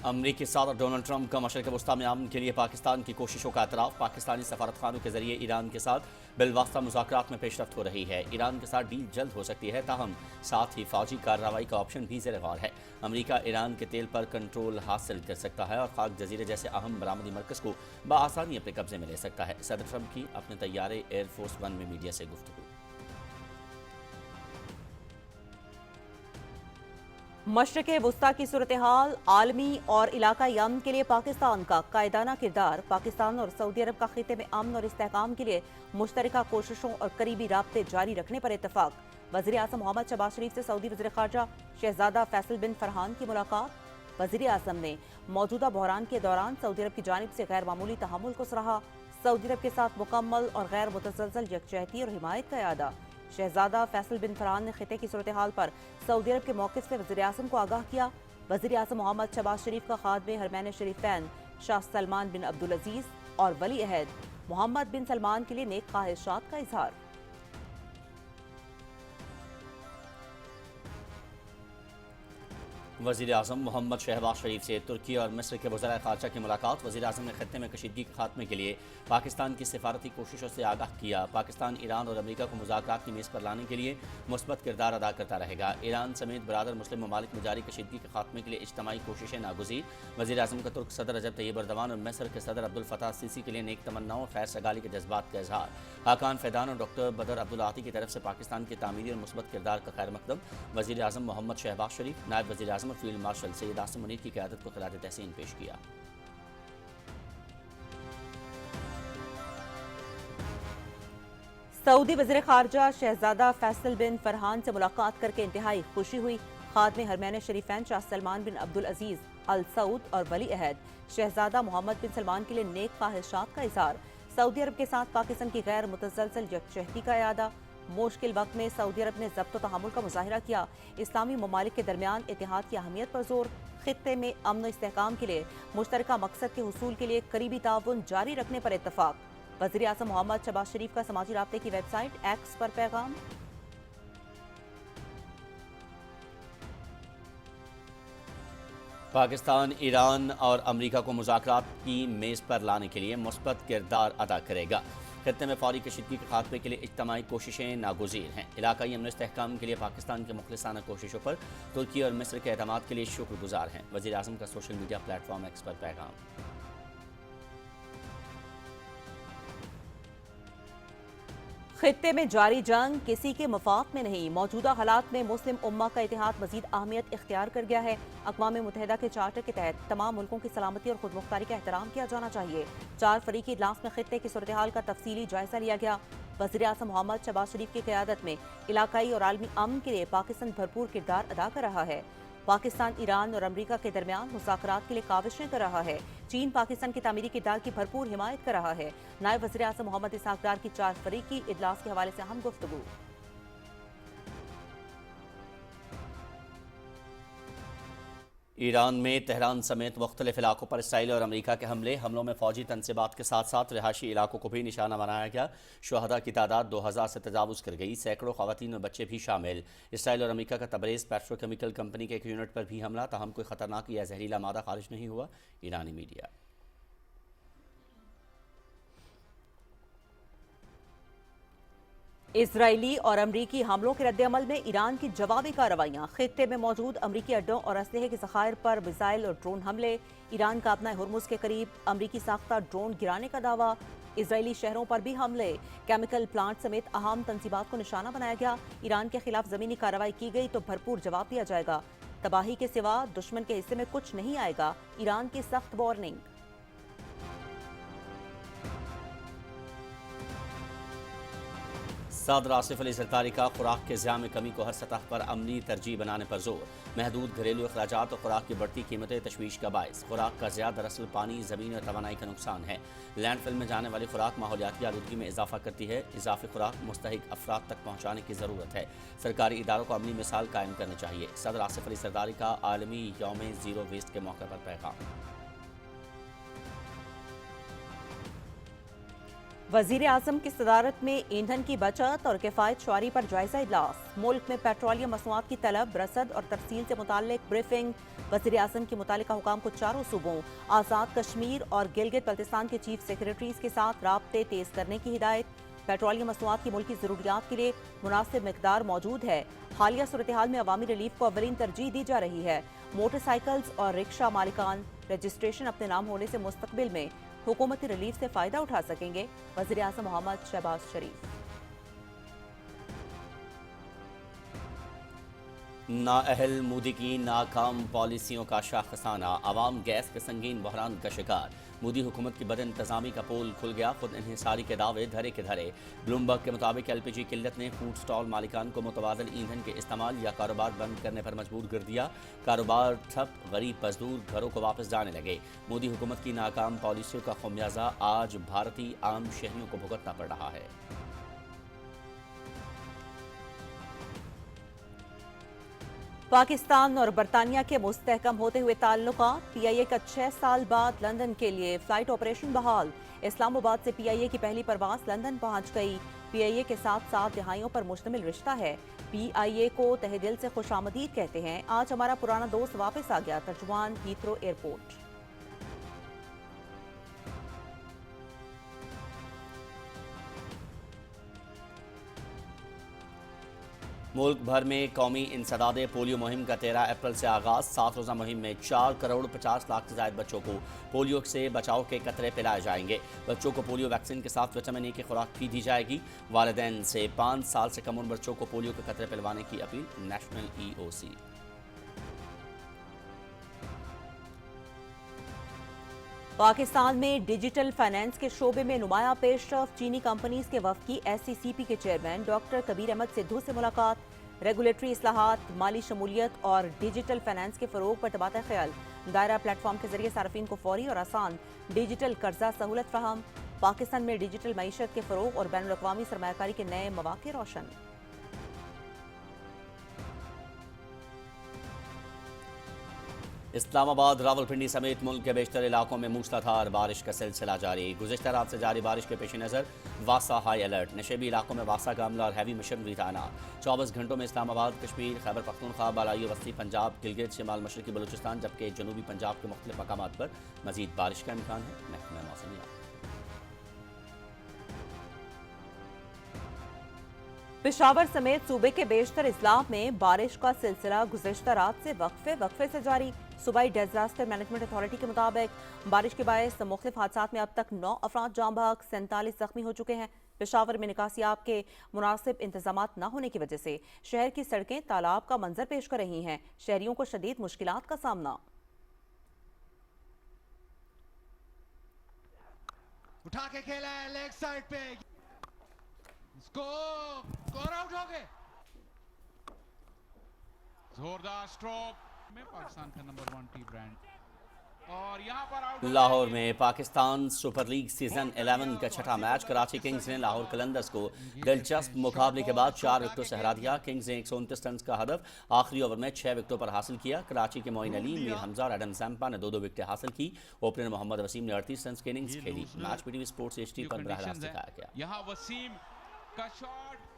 امریکی صدر Donald Trump کا مشرق وسطی میں امن کے لیے پاکستان کی کوششوں کا اعتراف۔ پاکستانی سفارتخانوں کے ذریعے ایران کے ساتھ بالواسطہ مذاکرات میں پیش رفت ہو رہی ہے۔ ایران کے ساتھ ڈیل جلد ہو سکتی ہے، تاہم ساتھ ہی فوجی کارروائی کا آپشن بھی زیر غور ہے۔ امریکہ ایران کے تیل پر کنٹرول حاصل کر سکتا ہے اور خاک جزیرے جیسے اہم برآمدی مرکز کو بآسانی اپنے قبضے میں لے سکتا ہے۔ صدر ٹرمپ کی اپنے طیارے ایئر فورس ون میں میڈیا سے گفتگو۔ مشرق وسطی کی صورتحال، عالمی اور علاقائی امن کے لیے پاکستان کا قائدانہ کردار۔ پاکستان اور سعودی عرب کا خطے میں امن اور استحکام کے لیے مشترکہ کوششوں اور قریبی رابطے جاری رکھنے پر اتفاق۔ وزیر اعظم محمد شہباز شریف سے سعودی وزیر خارجہ شہزادہ فیصل بن فرحان کی ملاقات۔ وزیر اعظم نے موجودہ بحران کے دوران سعودی عرب کی جانب سے غیر معمولی تحمل کو سراہا۔ سعودی عرب کے ساتھ مکمل اور غیر متزلزل یکجہتی اور حمایت کا اعادہ۔ شہزادہ فیصل بن فرحان نے خطے کی صورتحال پر سعودی عرب کے موقف سے وزیر اعظم کو آگاہ کیا۔ وزیر اعظم محمد شہباز شریف کا خادم حرمین شریفین شاہ سلمان بن عبدالعزیز اور ولی عہد محمد بن سلمان کے لیے نیک خواہشات کا اظہار۔ وزیر اعظم محمد شہباز شریف سے ترکی اور مصر کے وزراء خارجہ کی ملاقات۔ وزیر اعظم نے خطے میں کشیدگی کے خاتمے کے لیے پاکستان کی سفارتی کوششوں سے آگاہ کیا۔ پاکستان ایران اور امریکہ کو مذاکرات کی میز پر لانے کے لیے مثبت کردار ادا کرتا رہے گا۔ ایران سمیت برادر مسلم ممالک میں جاری کشیدگی کے خاتمے کے لیے اجتماعی کوششیں ناگزیر۔ وزیر اعظم کا ترک صدر رجب طیب اردوان اور مصر کے صدر عبدالفتاح السیسی کے لیے نیک تمناؤں اور خیر سگالی کے جذبات کا اظہار۔ حاکان فیدان اور ڈاکٹر بدر عبدالعاطی کی طرف سے پاکستان کے تعمیری اور مثبت کردار کا خیر مقدم۔ وزیر اعظم محمد شہباز شریف، نائب وزیر اعظم اور فیلڈ مارشل سید عاصم منیر کی قیادت کو خراج تحسین پیش کیا۔ سعودی وزیر خارجہ شہزادہ فیصل بن فرحان سے ملاقات کر کے انتہائی خوشی ہوئی۔ خادم حرمین شریفین شاہ سلمان بن عبدالعزیز ال سعود اور ولی عہد شہزادہ محمد بن سلمان کے لیے نیک خواہشات کا اظہار۔ سعودی عرب کے ساتھ پاکستان کی غیر متزلزل یکجہتی کا اعادہ۔ مشکل وقت میں سعودی عرب نے ضبط و تحمل کا مظاہرہ کیا۔ اسلامی ممالک کے درمیان اتحاد کی اہمیت پر زور۔ خطے میں امن و استحکام کے لیے مشترکہ مقصد کے حصول کے لیے قریبی تعاون جاری رکھنے پر اتفاق۔ وزیر اعظم محمد شہباز شریف کا سماجی رابطے کی ویب سائٹ ایکس پر پیغام۔ پاکستان ایران اور امریکہ کو مذاکرات کی میز پر لانے کے لیے مثبت کردار ادا کرے گا۔ خطے میں فوری کشیدگی کے خاتمے کے لیے اجتماعی کوششیں ناگزیر ہیں۔ علاقائی امن و استحکام کے لیے پاکستان کے مخلصانہ کوششوں پر ترکی اور مصر کے اعتماد کے لیے شکر گزار ہیں۔ وزیر اعظم کا social media platform X پر پیغام۔ خطے میں جاری جنگ کسی کے مفاد میں نہیں۔ موجودہ حالات میں مسلم امہ کا اتحاد مزید اہمیت اختیار کر گیا ہے۔ اقوام متحدہ کے چارٹر کے تحت تمام ملکوں کی سلامتی اور خود مختاری کا احترام کیا جانا چاہیے۔ 4 فریقی اجلاس میں خطے کی صورتحال کا تفصیلی جائزہ لیا گیا۔ وزیر اعظم محمد شہباز شریف کی قیادت میں علاقائی اور عالمی امن کے لیے پاکستان بھرپور کردار ادا کر رہا ہے۔ پاکستان ایران اور امریکہ کے درمیان مذاکرات کے لیے کاوشیں کر رہا ہے۔ چین پاکستان کی تعمیری کردار کی بھرپور حمایت کر رہا ہے۔ نائب وزیر اعظم محمد اسحاق ڈار کی 4 فریقی اجلاس کے حوالے سے اہم گفتگو۔ ایران میں تہران سمیت مختلف علاقوں پر اسرائیل اور امریکہ کے حملوں میں فوجی تنصیبات کے ساتھ ساتھ رہائشی علاقوں کو بھی نشانہ بنایا گیا۔ شہداء کی تعداد 2000 سے تجاوز کر گئی، سینکڑوں خواتین اور بچے بھی شامل۔ اسرائیل اور امریکہ کا تبریز پیٹروکیمیکل کمپنی کے ایک یونٹ پر بھی حملہ، تاہم کوئی خطرناک یا زہریلا مادہ خارج نہیں ہوا۔ ایرانی میڈیا اسرائیلی اور امریکی حملوں کے رد عمل میں ایران کی جوابی کارروائیاں۔ خطے میں موجود امریکی اڈوں اور اسلحے کے ذخائر پر میزائل اور ڈرون حملے۔ ایران کا اپنا ہرمز کے قریب امریکی ساختہ ڈرون گرانے کا دعویٰ۔ اسرائیلی شہروں پر بھی حملے، کیمیکل پلانٹ سمیت اہم تنصیبات کو نشانہ بنایا گیا۔ ایران کے خلاف زمینی کارروائی کی گئی تو بھرپور جواب دیا جائے گا۔ تباہی کے سوا دشمن کے حصے میں کچھ نہیں آئے گا، ایران کی سخت وارننگ۔ صدر آصف علی زرداری کا خوراک کے ضیاع میں کمی کو ہر سطح پر عملی ترجیح بنانے پر زور۔ محدود گھریلو اخراجات اور خوراک کی بڑھتی قیمتیں تشویش کا باعث۔ خوراک کا ضیاع دراصل پانی، زمین اور توانائی کا نقصان ہے۔ لینڈ فل میں جانے والی خوراک ماحولیاتی آلودگی میں اضافہ کرتی ہے۔ اضافی خوراک مستحق افراد تک پہنچانے کی ضرورت ہے۔ سرکاری اداروں کو عملی مثال قائم کرنی چاہیے۔ صدر آصف علی زرداری کا عالمی یوم زیرو ویسٹ کے موقع پر پیغام۔ वजीर आजम की सदारत में ईंधन की बचत और किफायत शुमारी पर जायजा इजलास। मुल्क में पेट्रोलियम मसनूआत की तलब, रसद और तरसील से मुतालिक ब्रीफिंग। वजीर आजम के मुतालिका हुकाम को चारों सूबों, आज़ाद कश्मीर और गिलगित बल्तिस्तान के चीफ सेक्रेटरीज के साथ राब्ते तेज करने की हिदायत। पेट्रोलियम मसनूआत की मुल्की ज़रूरियात के लिए मुनासिब मिकदार मौजूद है। हालिया सूरत हाल में अवामी रिलीफ को अवलीन तरजीह दी जा रही है। मोटरसाइकिल्स और रिक्शा मालिकान रजिस्ट्रेशन अपने नाम होने से मुस्तकबिल में हुकूमती रिलीफ से फायदा उठा सकेंगे। वज़ीर आज़म मोहम्मद शहबाज शरीफ। नाअहल मोदी की नाकाम पॉलिसियों का शाखसाना, आवाम गैस के संगीन बहरान का शिकार। मोदी हुकूमत की बद इंतजामी का पोल खुल गया, खुद इन्हिसारी के दावे धरे के धरे। ब्लूमबर्ग के मुताबिक LPG किल्लत ने फूड स्टॉल मालिकान को मुतबादल ईंधन के इस्तेमाल या कारोबार बंद करने पर मजबूर कर दिया। कारोबार ठप, गरीब मजदूर घरों को वापस जाने लगे। मोदी हुकूमत की नाकाम पॉलिसियों का खमियाजा आज भारतीय आम शहरियों को भुगतना पड़ रहा है। पाकिस्तान और बरतानिया के मुस्तहकम होते हुए ताल्लुकात, PIA का 6 साल बाद लंदन के लिए फ्लाइट ऑपरेशन बहाल। इस्लामाबाद से PIA की पहली परवाज लंदन पहुंच गई। PIA के साथ 7 दहाइयों पर मुश्तमिल रिश्ता है। PIA को तहे दिल से खुशामदीद कहते हैं। आज हमारा पुराना दोस्त वापस आ गया, तर्जुमान हीथ्रो एयरपोर्ट। मुल्क भर में कौमी इंसदाद पोलियो मुहिम का 13 अप्रैल से आगाज। 7 रोज़ा मुहिम में 4 करोड़ 50 लाख से ज्यादा बच्चों को पोलियो से बचाव के कतरे पिलाए जाएंगे। बच्चों को पोलियो वैक्सीन के साथ विटामिन ए की खुराक भी दी जाएगी। वालिदैन से 5 साल से कम उम्र बच्चों को पोलियो के कतरे पिलवाने की अपील, नेशनल EOC। पाकिस्तान में डिजिटल फाइनेंस के शोबे में नुमाया पेशरफ, चीनी कंपनीज के वफद की SCCP के चेयरमैन डॉक्टर कबीर अहमद सिद्धू से मुलाकात। रेगुलेटरी इस्लाहात, माली शमूलियत और डिजिटल फाइनेंस के फरोग पर तबादला ख्याल। दायरा प्लेटफॉर्म के जरिए सार्फिन को फौरी और आसान डिजिटल कर्जा सहूलत फराहम। पाकिस्तान में डिजिटल मईशत के फरोग और बैनुल अक़वामी सरमायाकारी के नए मौके रोशन। इस्लामाबाद, रावलपिंडी समेत मुल्क के बेशतर इलाकों में मूसलाधार बारिश का सिलसिला जारी। गुज़िश्ता रात से जारी बारिश के पेश नज़र वासा हाई अलर्ट। नशेबी इलाकों में वासा का अमला और हैवी मशीनरी तैनात। 24 घंटों में इस्लामाबाद, कश्मीर, खैबर पख्तूनख्वा, बालाई वस्ती पंजाब, गिलगित, शिमाल मशरकी बलूचिस्तान जबकि जनूबी पंजाब के मुख्तलिफ मकामात पर मजीद बारिश का इम्कान है। महकमा मौसमियात। पेशावर समेत सूबे के बेशतर इजलाम में बारिश का सिलसिला गुज़िश्ता रात से वक्फे से जारी। सूबाई डिजास्टर मैनेजमेंट अथॉरिटी के मुताबिक बारिश के बायस मुख्तलिफ हादसात में अब तक 9 अफराद जाँ बहक, 47 जख्मी हो चुके हैं। पेशावर में निकासियाब के मुनासिब इंतजाम न होने की वजह से शहर की सड़कें तालाब का मंजर पेश कर रही हैं। शहरियों को शदीद मुश्किलात का सामना। उठा के खेला है लेग साइड पे, स्कोर आउट हो गए। जोरदार स्ट्रोक में पाकिस्तान का नंबर 1 टी ब्रांड और यहां पर आउट। लाहौर में पाकिस्तान सुपर लीग सीजन 11 का छठा मैच कराची किंग्स ने लाहौर कलंदर्स को दिलचस्प मुकाबले के बाद 4 विकेटों से हरा दिया। किंग्स ने 129 रन का हदफ आखिरी ओवर में 6 विकेटों पर हासिल किया। कराची के मोइन अली, मीर हमजा और एडम जैम्पा ने 2-2 विकेटें हासिल की। ओपनर मोहम्मद वसीम ने 38 रन की इनिंग्स खेली। मैच PTV स्पोर्ट्स HD पर बराह रास्त दिखाया गया। यहां वसीम का shot.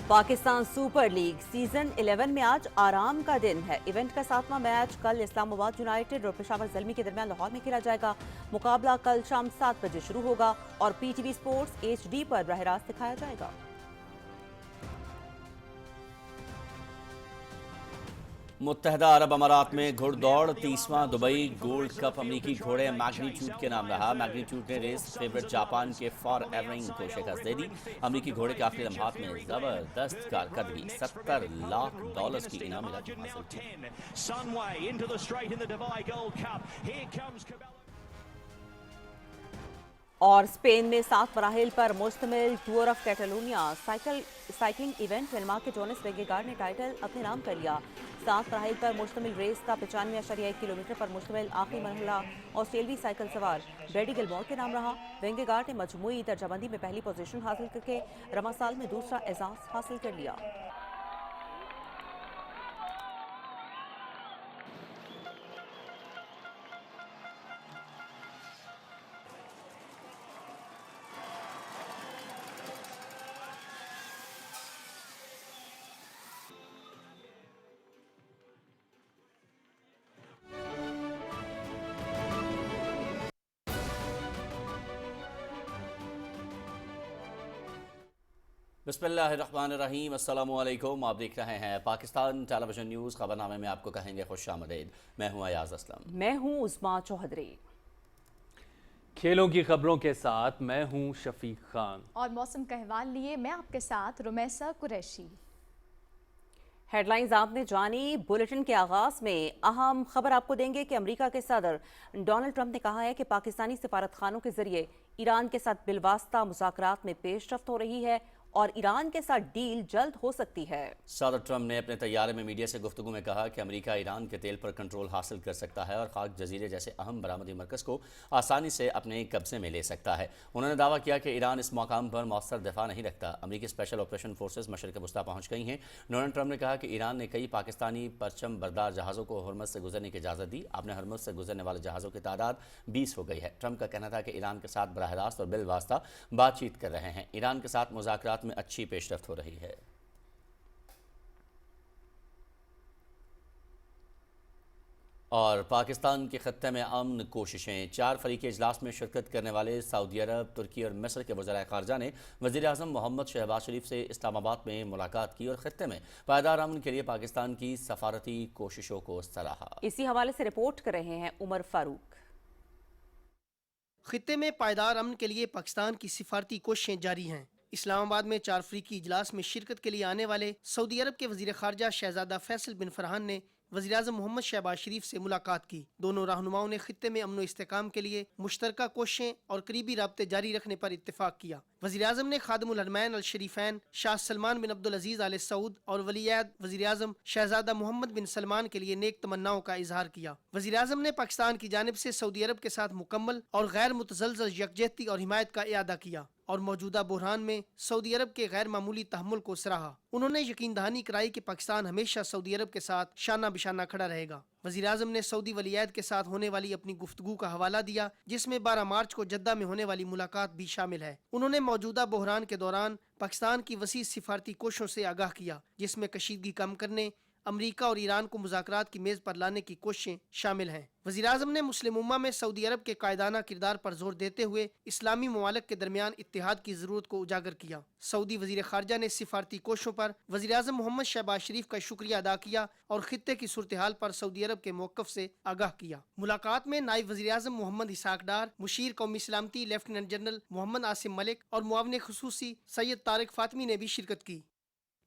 Pakistan super league season 11 में आज आराम का दिन है। इवेंट का 7वां मैच कल इस्लामाबाद यूनाइटेड और पेशावर ज़ल्मी के दरमियान लाहौर में खेला जाएगा। मुकाबला कल शाम 7 बजे शुरू होगा और PTV स्पोर्ट्स HD पर बराह रास्त दिखाया जाएगा। मुत्तहदा अरब अमारात में घुड़दौड़ 30वां दुबई गोल्ड कप अमरीकी घोड़े मैग्नीट्यूड के नाम रहा। मैग्नीट्यूड ने रेस फेवरेट जापान के फॉर एवरिंग को शिकस्त दे दी। अमरीकी घोड़े के आखिरी लम्हात में जबरदस्त कारकर्दगी, $70 लाख की इनामी रकम हासिल की। और स्पेन में 7 मराहिल पर मुश्तमिल tour of Catalonia cycling event Denmark के जोनास वेंगेगार्ड ने टाइटल अपने नाम कर लिया। 7 मराहिल पर मुश्तमिल रेस का 95.1 किलोमीटर पर मुश्तमिल आखिरी मरहला ऑस्ट्रेलियाई साइकिल सवार ब्रैडी गिलमोर के नाम रहा। वेंगेगार्ड ने मजमूई दर्जाबंदी में पहली पोजीशन हासिल करके रवा साल में दूसरा एजाज हासिल कर लिया। बिस्मिल्लाहिर्रहमानिर्रहीम, अस्सलामु अलैकुम। आप देख रहे हैं पाकिस्तान टेलीविजन न्यूज़। खबरनामे में आपको कहेंगे खुश आमदीद। मैं हूँ अयाज असलम। मैं हूँ उस्मा चौधरी। खेलों की खबरों के साथ मैं हूँ शफीक खान और मौसम का अहवाल लिए मैं आपके साथ रुमैसा कुरैशी। हेडलाइंस आपने जानी। बुलेटिन के आगाज में अहम खबर आपको देंगे कि अमेरिका के सदर डोनाल्ड ट्रंप ने कहा है कि पाकिस्तानी सिफारतखानों के जरिए ईरान के साथ बिलवास्ता मुज़ाकरात में पेशरफ्त हो रही है और ईरान के साथ डील जल्द हो सकती है। सदर ट्रंप ने अपने तैयारे में मीडिया से गुफ्तगू में कहा कि अमेरिका ईरान के तेल पर कंट्रोल हासिल कर सकता है और खाक जजीरे जैसे अहम बरामदी मरकज़ को आसानी से अपने कब्जे में ले सकता है। उन्होंने दावा किया कि ईरान इस मकाम पर मौसर दफा नहीं रखता। अमेरिकी स्पेशल ऑपरेशन फोर्सेस मशरक़ वस्ता पहुँच गई हैं। डोनाल्ड ट्रंप ने कहा कि ईरान ने कई पाकिस्तानी परचम बरदार जहाज़ों को हरमज़ से गुजरने की इजाज़त दी। आपने हरमज़ से गुजरने वाले जहाज़ों की तादाद 20 हो गई है। ट्रंप का कहना था कि ईरान के साथ बराह रास्त और बिलवास्ता बातचीत कर रहे हैं। ईरान के साथ मुज़ाकरात में अच्छी पेशरफ्त हो रही है। और पाकिस्तान के खत्ते में अमन कोशिशें। 4 फरीक़ी इजलास में शिरकत करने वाले सऊदी अरब, तुर्की और मिस्र के वज़ीर ख़ारजा ने वज़ीर आज़म मोहम्मद शहबाज शरीफ से इस्लामाबाद में मुलाकात की और खत्ते में पायदार अमन के लिए पाकिस्तान की सफारती कोशिशों को सराहा। इसी हवाले से रिपोर्ट कर रहे हैं उमर फारूक। खित्ते में पायदार अमन के लिए पाकिस्तान की सिफारती कोशिशें जारी हैं। इस्लामाबाद में 4 अफ्रीकी इजलास में शिरकत के लिए आने वाले सऊदी अरब के वज़ीर ख़ारजा शहजादा फैसल बिन फरहान ने वज़ीर आज़म मोहम्मद शहबाज शरीफ से मुलाकात की। दोनों रहनुमाओं ने खित्ते में अमन व इस्तेहकाम के लिए मुश्तरका कोशिशें और करीबी राब्ते जारी रखने पर इत्तेफाक किया। वज़ीर आज़म ने खादिमुल हरमैन अल शरीफैन शाह सलमान बिन अब्दुल अजीज़ आले सऊद और वलीअहद वज़ीर आज़म शहजादा मोहम्मद बिन सलमान के लिए नेक तमन्नाओं का इजहार किया। वज़ीर आज़म ने पाकिस्तान की जानिब से सऊदी अरब के साथ मुकम्मल और गैर मुतज़लज़ल यकजहती और हिमायत का इयादा किया और मौजूदा बुरहान में सऊदी अरब के गैर मामूली तहम्मुल को सराहा। उन्होंने यकीन दहानी कराई कि पाकिस्तान हमेशा सऊदी अरब के साथ शाना बिशाना खड़ा रहेगा। वज़ीर आज़म ने सऊदी वलीअहद के साथ होने वाली अपनी गुफ्तगू का हवाला दिया, जिसमें 12 मार्च को जद्दा में होने वाली मुलाकात भी शामिल है। उन्होंने मौजूदा बहरान के दौरान पाकिस्तान की वसी सिफारती कोशिशों से आगाह किया, जिसमें कशीदगी कम करने, अमरीका और ईरान को मुज़ाकरात की मेज़ पर लाने की कोशिशें शामिल हैं। वज़ीर आज़म ने मुस्लिम उम्मा में सऊदी अरब के कायदाना किरदार पर जोर देते हुए इस्लामी ममालिक के दरमियान इत्तेहाद की ज़रूरत को उजागर किया। सऊदी वज़ीर ख़ारजा ने सिफारती कोशिशों पर वज़ीर आज़म मोहम्मद शहबाज शरीफ का शुक्रिया अदा किया और खित्ते की सूरत हाल पर सऊदी अरब के मौक़िफ़ से आगाह किया। मुलाकात में नायब वज़ीर आज़म मोहम्मद इसहाक डार, मुशीर कौमी सलामती लेफ्टिनेंट जनरल मोहम्मद आसिम मलिक और मुआविन ख़ुसूसी सैयद तारिक फ़ातमी ने भी शिरकत की।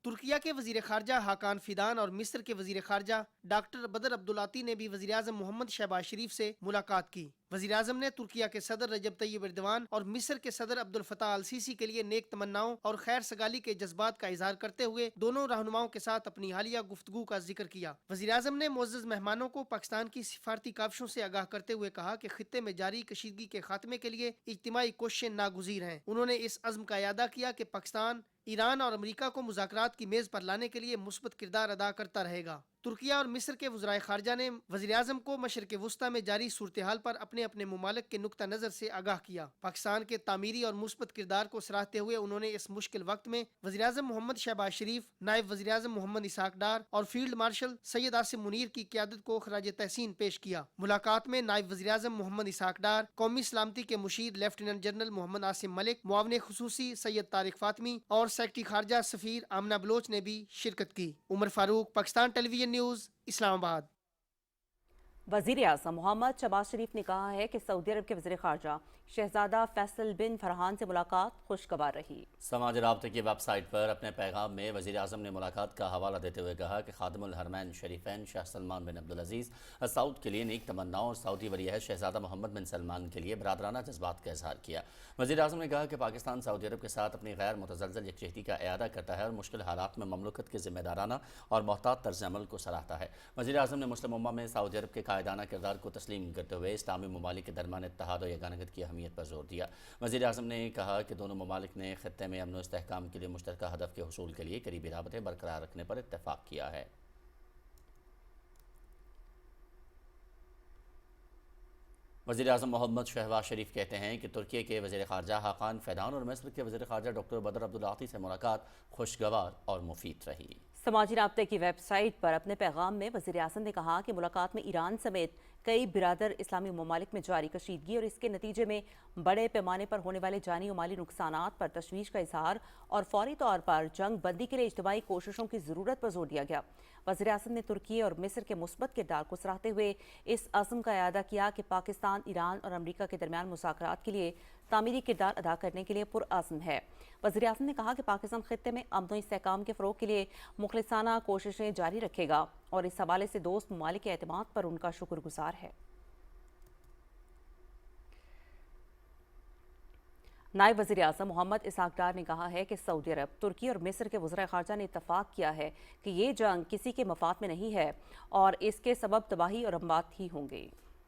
तुर्किया के वज़ीर ख़ारजा हाकान फ़िदान और मिस्र के वज़ीर ख़ारजा डॉक्टर बदर अब्दुलाती ने भी वज़ीर आज़म मोहम्मद शहबाज शरीफ से मुलाकात की। वज़ीर आज़म ने तुर्किया के सदर रजब तैयब एर्दोगान और मिस्र के सदर अब्दुल फताह अल सीसी के लिए नेक तमन्नाओं और खैर सगाली के जज्बात का इजहार करते हुए दोनों रहनुमाओं के साथ अपनी हालिया गुफ्तगू का जिक्र किया। वज़ीर आज़म ने मुअज़्ज़ज़ मेहमानों को पाकिस्तान की सिफारती काविशों से आगाह करते हुए कहा कि खित्ते में जारी कशीदगी के खात्मे के लिए इज्तिमाई कोशिशें नागुज़ीर हैं। उन्होंने इस अज़्म का इयादा किया कि पाकिस्तान ईरान और अमेरिका को मुज़ाकरात की मेज़ पर लाने के लिए मुस्बत किरदार अदा करता रहेगा। तुर्किया और मिस्र के वज़राए ख़ारजा ने वज़ीर आज़म को मशरिक़ वस्ता में जारी सूरत हाल पर अपने अपने ममालिक के नुक्ता नज़र से आगाह किया। पाकिस्तान के तामीरी और मुस्बत किरदार को सराहते हुए उन्होंने इस मुश्किल वक्त में वज़ीर आज़म मोहम्मद शहबाज शरीफ, नायब वज़ीर आज़म मोहम्मद इसहाक डार और फील्ड मार्शल सैयद आसिम मुनीर की क़यादत को खराज तहसीन पेश किया। मुलाकात में नायब वज़ीर आज़म मोहम्मद इसहाक डार, कौमी सलामती के मुशीर लेफ्टिनेंट जनरल मोहम्मद आसिम मलिक, मुआविन ख़ुसूसी सैयद तारिक फ़ातमी और सेक्रेटरी ख़ारजा सफ़ीर आमना बलोच ने भी शिरकत की। Umar Farooq, Pakistan television news, Islamabad. वज़ीर आज़म मोहम्मद शहबाज शरीफ ने कहा है कि सऊदी अरब के वज़ीर ख़ारजा शहजादा फैसल बिन फरहान से मुलाकात खुशगवार रही। समाज राब्ते की वेबसाइट पर अपने पैगाम में वज़ीर आज़म ने मुलाकात का हवाला देते हुए कहा कि खादिमुल हरमैन शरीफैन शाह सलमान बिन अब्दुल अजीज़ सऊद के लिए नेक तमन्नाओं और सऊदी वलीअहद शहजादा मोहम्मद बिन सलमान के लिए बरादराना जज्बात का इजहार किया। वज़ीर आज़म ने कहा कि पाकिस्तान सऊदी अरब के साथ अपनी गैर मुतज़लज़ल यकजहती का इयादा करता है और मुश्किल हालात में ममलकत के ज़िम्मेदाराना और मोहतात तर्ज़ अमल को सराहता है। वज़ीर आज़म ने मुस्लिम उम्मा में सऊदी अरब के कायदाना किरदार को तस्लीम करते हुए इस्लामी ममालिक के दरमियान इत्तेहाद और यगानगत की अहमियत पर जोर दिया। वज़ीर आज़म ने कहा कि दोनों ममालिक ने खत्ते में अमन व इस्तेहकाम के लिए मुश्तरका हदफ के हुसूल के लिए करीबी राबतें बरकरार रखने पर इत्तेफाक किया है। वज़ीर आज़म मोहम्मद शहबाज शरीफ कहते हैं कि तुर्की के वज़ीर ख़ारजा हाकान फ़िदान और मिस्र के वज़ीर ख़ारजा डॉक्टर बदर अब्दुलाती से मुलाकात खुशगवार और मुफीद रही। समाजी राब्ते की वेबसाइट पर अपने पैगाम में वज़ीर आज़म ने कहा कि मुलाकात में ईरान समेत कई बिरादर इस्लामी ममालिक में जारी कशीदगी और इसके नतीजे में बड़े पैमाने पर होने वाले जानी और माली नुकसानात पर तशवीश का इजहार और फौरी तौर पर जंग बंदी के लिए इज्तिमाई कोशिशों की ज़रूरत पर जोर दिया गया। वज़ीर-ए-आज़म ने तुर्की और मिस्र के मुस्बत किरदार को सराहते हुए इस अज़्म का इआदा किया कि पाकिस्तान, ईरान और अमरीका के दरमियान मुज़ाकरात के लिए तामीरी किरदार अदा करने के लिए पुरअज़्म है। वज़ीर-ए-आज़म ने कहा कि पाकिस्तान खित्ते में अमन व इस्तेहकाम के फ़रोग़ के लिए मुखलिसाना कोशिशें जारी रखेगा और इस हवाले से दोस्त ममालिक के एतमाद पर उनका शुक्रगुजार है। नायब वज़ीर-ए-आज़म मोहम्मद इसहाक़ डार ने कहा है कि सऊदी अरब, तुर्की और मिस्र के वज़ीर ख़ारजा ने इत्तफ़ाक़ किया है कि ये जंग किसी के मफाद में नहीं है और इसके सबब तबाही और अमवात ही होंगे।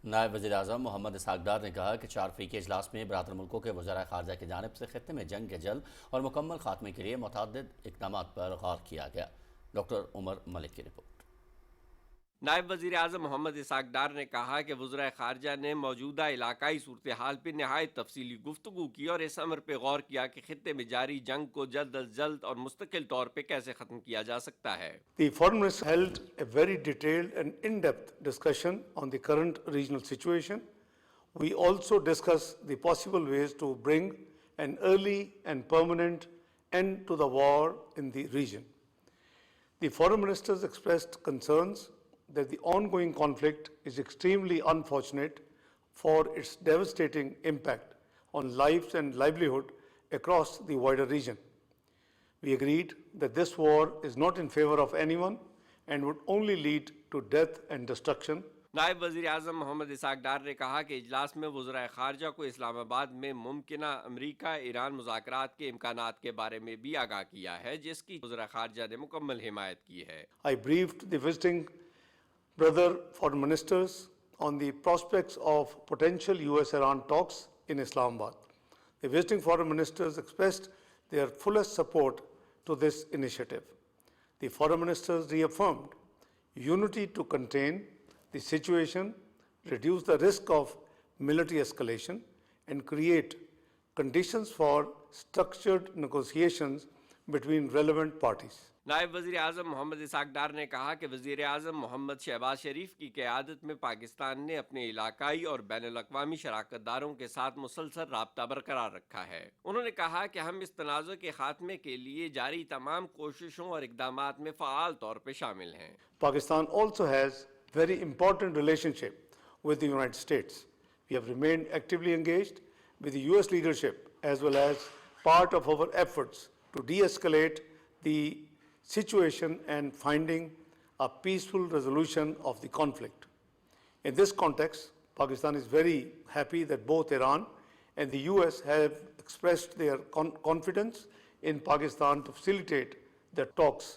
नायब वज़ीर-ए-आज़म मोहम्मद इसहाक़ डार ने कहा कि 4 अफ़रीकी इजलास में बरादर मुल्कों के वज़ीर ख़ारजा की जानिब से खित्ते में जंग के जल्द और मुकम्मल खात्मे के लिए मुतअद्दिद इक़दामात पर गौर किया गया। डॉक्टर उमर मलिक की रिपोर्ट। नायब वज़ीर आज़म मोहम्मद इसहाक़ डार ने कहा कि वज़ीर ख़ारजा ने मौजूदा इलाकाई सूरत हाल पर नहायत तफसीली गुफ्तगू की और इस अमर पर गौर किया कि खित्ते में जारी जंग को जल्द अज जल्द और मुस्तकिल तौर पर कैसे ख़त्म किया जा सकता है। The foreign minister held a very detailed and in-depth discussion on the current regional situation. We also discussed the possible ways to bring an early and permanent end to the war in the region. The foreign ministers expressed concerns that the ongoing conflict is extremely unfortunate for its devastating impact on lives and livelihood across the wider region. We agreed that this war is not in favor of anyone and would only lead to death and destruction. नायब वज़ीर आज़म मोहम्मद इसहाक़ डार ने कहा कि इजलास में वज़ीर ख़ारजा को इस्लामाबाद में मुमकिना अमरीका ईरान मुज़ाकरात के इम्कानात के बारे में भी आगाह किया है, जिसकी वज़ीर ख़ारजा ने मुकम्मल हिमायत की है। I briefed the visiting brother foreign ministers on the prospects of potential US-Iran talks in Islamabad. The visiting foreign ministers expressed their fullest support to this initiative. The foreign ministers reaffirmed unity to contain the situation, reduce the risk of military escalation, and create conditions for structured negotiations between relevant parties. नायब वज़ीर आज़म मोहम्मद इसहाक़ डार ने कहा कि वज़ीर आज़म मोहम्मद शहबाज शरीफ की क़यादत में पाकिस्तान ने अपने इलाकाई और बैनुल-अक़वामी शराकतदारों के साथ मुसलसल राब्ता बरकरार रखा है। उन्होंने कहा कि हम इस तनाज़ुर के खात्मे के लिए जारी तमाम कोशिशों और इक़दामात में फ़आल तौर पर शामिल हैं। Pakistan also has very important relationship with the United States. We have remained actively engaged with the US leadership as well as part of our efforts to de-escalate the situation and finding a peaceful resolution of the conflict. In this context, Pakistan is very happy that both Iran and the US have expressed their confidence in Pakistan to facilitate the talks.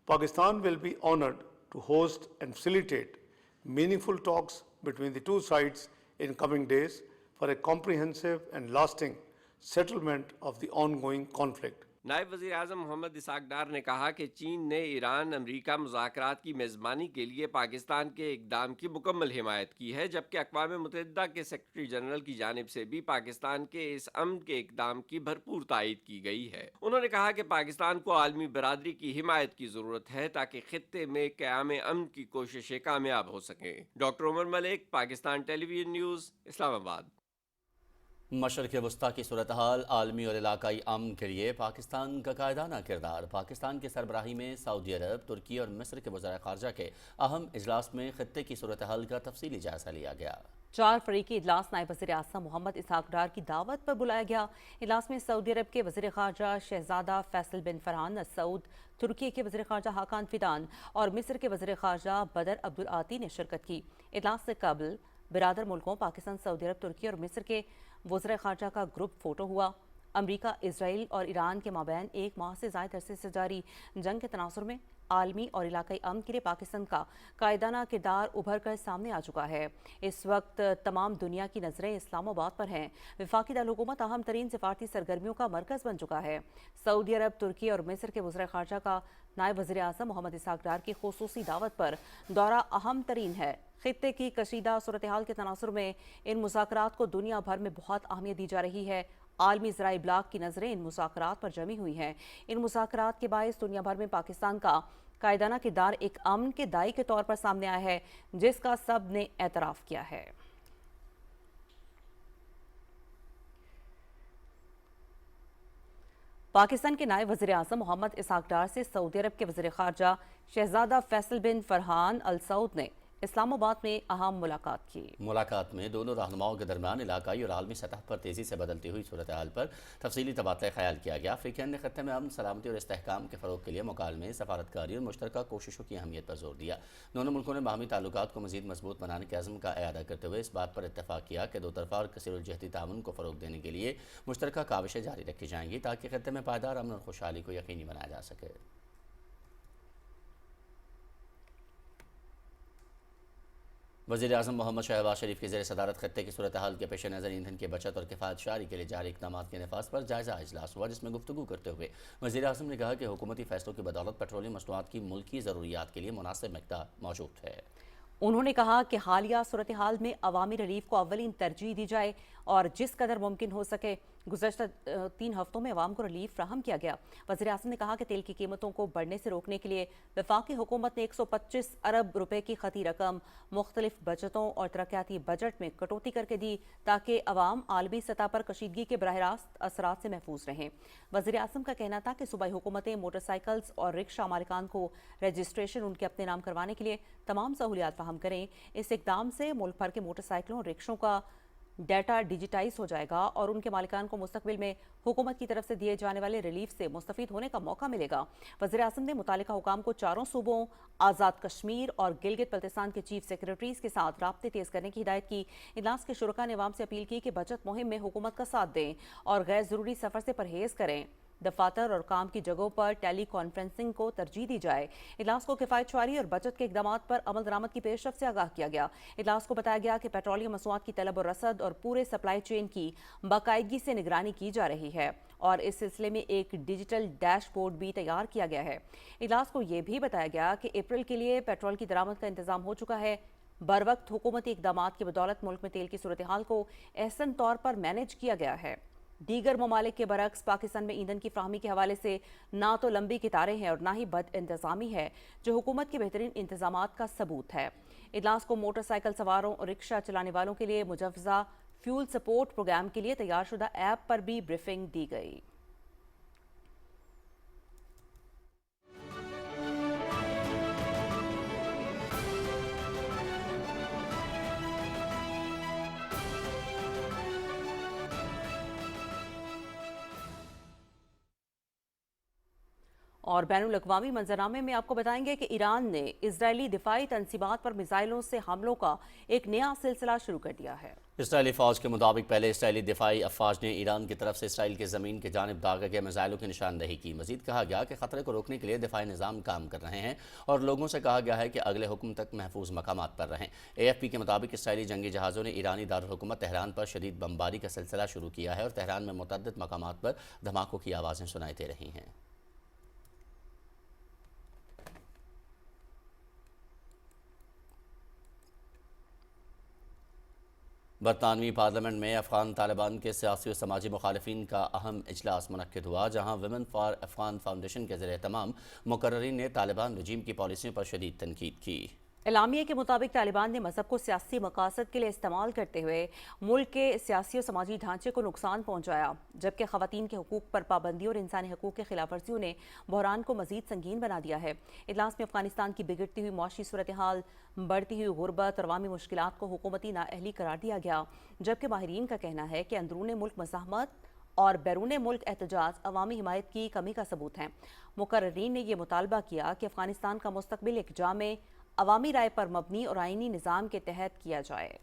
Pakistan will be honored to host and facilitate meaningful talks between the two sides in coming days for a comprehensive and lasting settlement of the ongoing conflict. नायब वज़ीर आज़म मोहम्मद इसहाक़ डार ने कहा कि चीन ने Iran अमरीका मुज़ाकरात की मेज़बानी के लिए पाकिस्तान के इक़दाम की मुकम्मल हिमायत की है, जबकि अक़वाम मुत्तहिदा के सेक्रेटरी जनरल की जानिब से भी पाकिस्तान के इस अमन के इक़दाम की भरपूर तायीद की गई है। उन्होंने कहा कि पाकिस्तान को आलमी बरादरी की हिमायत की ज़रूरत है ताकि खित्ते में क़याम अमन की कोशिशें कामयाब हो सकें। Doctor Umar Malik, Pakistan television news, Islamabad. मशरक़ वस्ता की सूरत हाल, आलमी और इलाकाई अमन के लिए पाकिस्तान का कायदाना किरदार। पाकिस्तान की सरबराही में सऊदी अरब, तुर्की और मिस्र के वज़ीर ख़ारजा के अहम इजलास में खित्ते की सूरत हाल का तफसीली जायज़ा लिया गया। 4 फ़रीक़ी इजलास नायब वज़ीर-ए-आज़म मोहम्मद इसहाक़ डार की दावत पर बुलाया गया। इजलास में सऊदी अरब के वज़ीर ख़ारजा शहज़ादा फैसल बिन फरहान अल सऊद, तुर्की के वज़ीर ख़ारजा हाकान फिदान और मिस्र के वज़ीर ख़ारजा बदर अब्दुल आती ने शिरकत की। इजलास से कबल बिरादर मुल्कों पाकिस्तान, सऊदी अरब, तुर्की और मिस्र के वज़ीर ख़ारजा का ग्रुप फ़ोटो हुआ। अमरीका, इसराइल और ईरान के माबैन 1 माह से ज़ायद अरसे से जारी जंग के तनासुर में आलमी और इलाकाई अमन के लिए पाकिस्तान का कायदाना किरदार उभर कर सामने आ चुका है। इस वक्त तमाम दुनिया की नज़रें इस्लामाबाद पर हैं। वफाकी दारुल-हुकूमत अहम तरीन सिफारती सरगर्मियों का मरकज़ बन चुका है। सऊदी अरब, तुर्की और मिस्र के वज़ीर ख़ारजा का नायब वज़ीर आज़म मोहम्मद इसहाक़ डार की खुसूसी दावत पर दौरा अहम तरीन है। खित्ते की कशीदा सूरत हाल के तनासुर में इन मुज़ाकरात को दुनिया भर में बहुत अहमियत दी जा रही है। आलमी ज़राए इब्लाग की नज़रें इन मुज़ाकरात पर जमी हुई हैं। इन मुज़ाकरात के बायस दुनिया भर में पाकिस्तान का قائدانہ کردار ایک امن کے داعی کے طور پر سامنے آیا ہے جس کا سب نے اعتراف کیا ہے۔ پاکستان کے نائب وزیر اعظم محمد اسحاق ڈار سے سعودی عرب کے وزیر خارجہ شہزادہ فیصل بن فرحان ال سعود نے اسلام آباد میں اہم ملاقات کی۔ ملاقات میں دونوں رہنماؤں کے درمیان علاقائی اور عالمی سطح پر تیزی سے بدلتی ہوئی صورتحال پر تفصیلی تبادلہ خیال کیا گیا۔ افریقین نے خطے میں امن، سلامتی اور استحکام کے فروغ کے لیے مکالمے، سفارتکاری اور مشترکہ کوششوں کی اہمیت پر زور دیا۔ دونوں ملکوں نے باہمی تعلقات کو مزید مضبوط بنانے کے عزم کا اعادہ کرتے ہوئے اس بات پر اتفاق کیا کہ دو طرفہ اور کثیر الجہتی تعاون کو فروغ دینے کے لیے مشترکہ کاوشیں جاری رکھی جائیں گی تاکہ خطے میں پائیدار امن اور خوشحالی کو یقینی بنایا جا سکے۔ وزیر اعظم محمد شہباز شریف کی زیر صدارت خطے کی صورتحال کے پیش نظر ایندھن کی بچت اور کفایت شعاری کے لیے جاری اقدامات کے نفاذ پر جائزہ اجلاس ہوا، جس میں گفتگو کرتے ہوئے وزیر اعظم نے کہا کہ حکومتی فیصلوں کی بدولت پیٹرولیم مصنوعات کی ملکی ضروریات کے لیے مناسب مقدار موجود ہے۔ انہوں نے کہا کہ حالیہ صورتحال میں عوامی ریلیف کو اولین ترجیح دی جائے اور جس قدر ممکن ہو سکے گزشتہ 3 ہفتوں میں عوام کو ریلیف فراہم کیا گیا۔ وزیر اعظم نے کہا کہ تیل کی قیمتوں کو بڑھنے سے روکنے کے لیے وفاقی حکومت نے 125 ارب روپے کی خطی رقم مختلف بجٹوں اور ترقیاتی بجٹ میں کٹوتی کر کے دی تاکہ عوام عالمی سطح پر کشیدگی کے براہ راست اثرات سے محفوظ رہیں۔ وزیر اعظم کا کہنا تھا کہ صوبائی حکومتیں موٹر سائیکلز اور رکشہ مالکان کو رجسٹریشن ان کے اپنے نام کروانے کے لیے تمام سہولیات فراہم کریں۔ اس اقدام سے ملک بھر کے موٹر سائیکلوں اور رکشوں کا ڈیٹا ڈیجیٹائز ہو جائے گا اور ان کے مالکان کو مستقبل میں حکومت کی طرف سے دیے جانے والے ریلیف سے مستفید ہونے کا موقع ملے گا۔ وزیر اعظم نے متعلقہ حکام کو چاروں صوبوں، آزاد کشمیر اور گلگت بلتستان کے چیف سیکریٹریز کے ساتھ رابطے تیز کرنے کی ہدایت کی۔ اجلاس کے شرکاء نے عوام سے اپیل کی کہ بچت مہم میں حکومت کا ساتھ دیں اور غیر ضروری سفر سے پرہیز کریں۔ دفاتر اور کام کی جگہوں پر ٹیلی کانفرنسنگ کو ترجیح دی جائے۔ اجلاس کو کفایت شعاری اور بچت کے اقدامات پر عمل درآمد کی پیش رفت سے آگاہ کیا گیا۔ اجلاس کو بتایا گیا کہ پیٹرولیم مصنوعات کی طلب و رسد اور پورے سپلائی چین کی باقاعدگی سے نگرانی کی جا رہی ہے اور اس سلسلے میں ایک ڈیجیٹل ڈیش بورڈ بھی تیار کیا گیا ہے۔ اجلاس کو یہ بھی بتایا گیا کہ اپریل کے لیے پیٹرول کی درآمد کا انتظام ہو چکا ہے۔ بروقت حکومتی اقدامات کی بدولت ملک میں تیل کی صورتحال کو احسن طور پر مینج کیا گیا ہے۔ دیگر ممالک کے برعکس پاکستان میں ایندھن کی فراہمی کے حوالے سے نہ تو لمبی قطاریں ہیں اور نہ ہی بد انتظامی ہے، جو حکومت کے بہترین انتظامات کا ثبوت ہے۔ اجلاس کو موٹر سائیکل سواروں اور رکشہ چلانے والوں کے لیے مجوزہ فیول سپورٹ پروگرام کے لیے تیار شدہ ایپ پر بھی بریفنگ دی گئی۔ اور بین الاقوامی منظرنامے میں آپ کو بتائیں گے کہ ایران نے اسرائیلی دفاعی تنصیبات پر میزائلوں سے حملوں کا ایک نیا سلسلہ شروع کر دیا ہے۔ اسرائیلی فوج کے مطابق پہلے اسرائیلی دفاعی افواج نے ایران کی طرف سے اسرائیل کی زمین کی جانب داغے گئے میزائلوں کی نشاندہی کی۔ مزید کہا گیا کہ خطرے کو روکنے کے لیے دفاعی نظام کام کر رہے ہیں اور لوگوں سے کہا گیا ہے کہ اگلے حکم تک محفوظ مقامات پر رہیں۔ AFP کے مطابق اسرائیلی جنگی جہازوں نے ایرانی دارالحکومت تہران پر شدید بمباری کا سلسلہ شروع کیا ہے اور تہران میں متعدد مقامات پر دھماکوں کی آوازیں سنائی دے رہی ہیں۔ برطانوی پارلیمنٹ میں افغان طالبان کے سیاسی و سماجی مخالفین کا اہم اجلاس منعقد ہوا، جہاں ویمن فار افغان فاؤنڈیشن کے زیر اہتمام مقررین نے طالبان رجیم کی پالیسیوں پر شدید تنقید کی۔ اعلامیے کے مطابق طالبان نے مذہب کو سیاسی مقاصد کے لیے استعمال کرتے ہوئے ملک کے سیاسی و سماجی ڈھانچے کو نقصان پہنچایا، جبکہ خواتین کے حقوق پر پابندی اور انسانی حقوق کے خلاف ورزیوں نے بحران کو مزید سنگین بنا دیا ہے۔ اجلاس میں افغانستان کی بگڑتی ہوئی معاشی صورتحال، بڑھتی ہوئی غربت اور عوامی مشکلات کو حکومتی نااہلی قرار دیا گیا، جبکہ ماہرین کا کہنا ہے کہ اندرون ملک مزاحمت اور بیرون ملک احتجاج عوامی حمایت کی کمی کا ثبوت ہیں۔ مقررین نے یہ مطالبہ کیا کہ افغانستان کا مستقبل ایک جامع عوامی رائے پر مبنی اور آئینی نظام کے تحت کیا جائے۔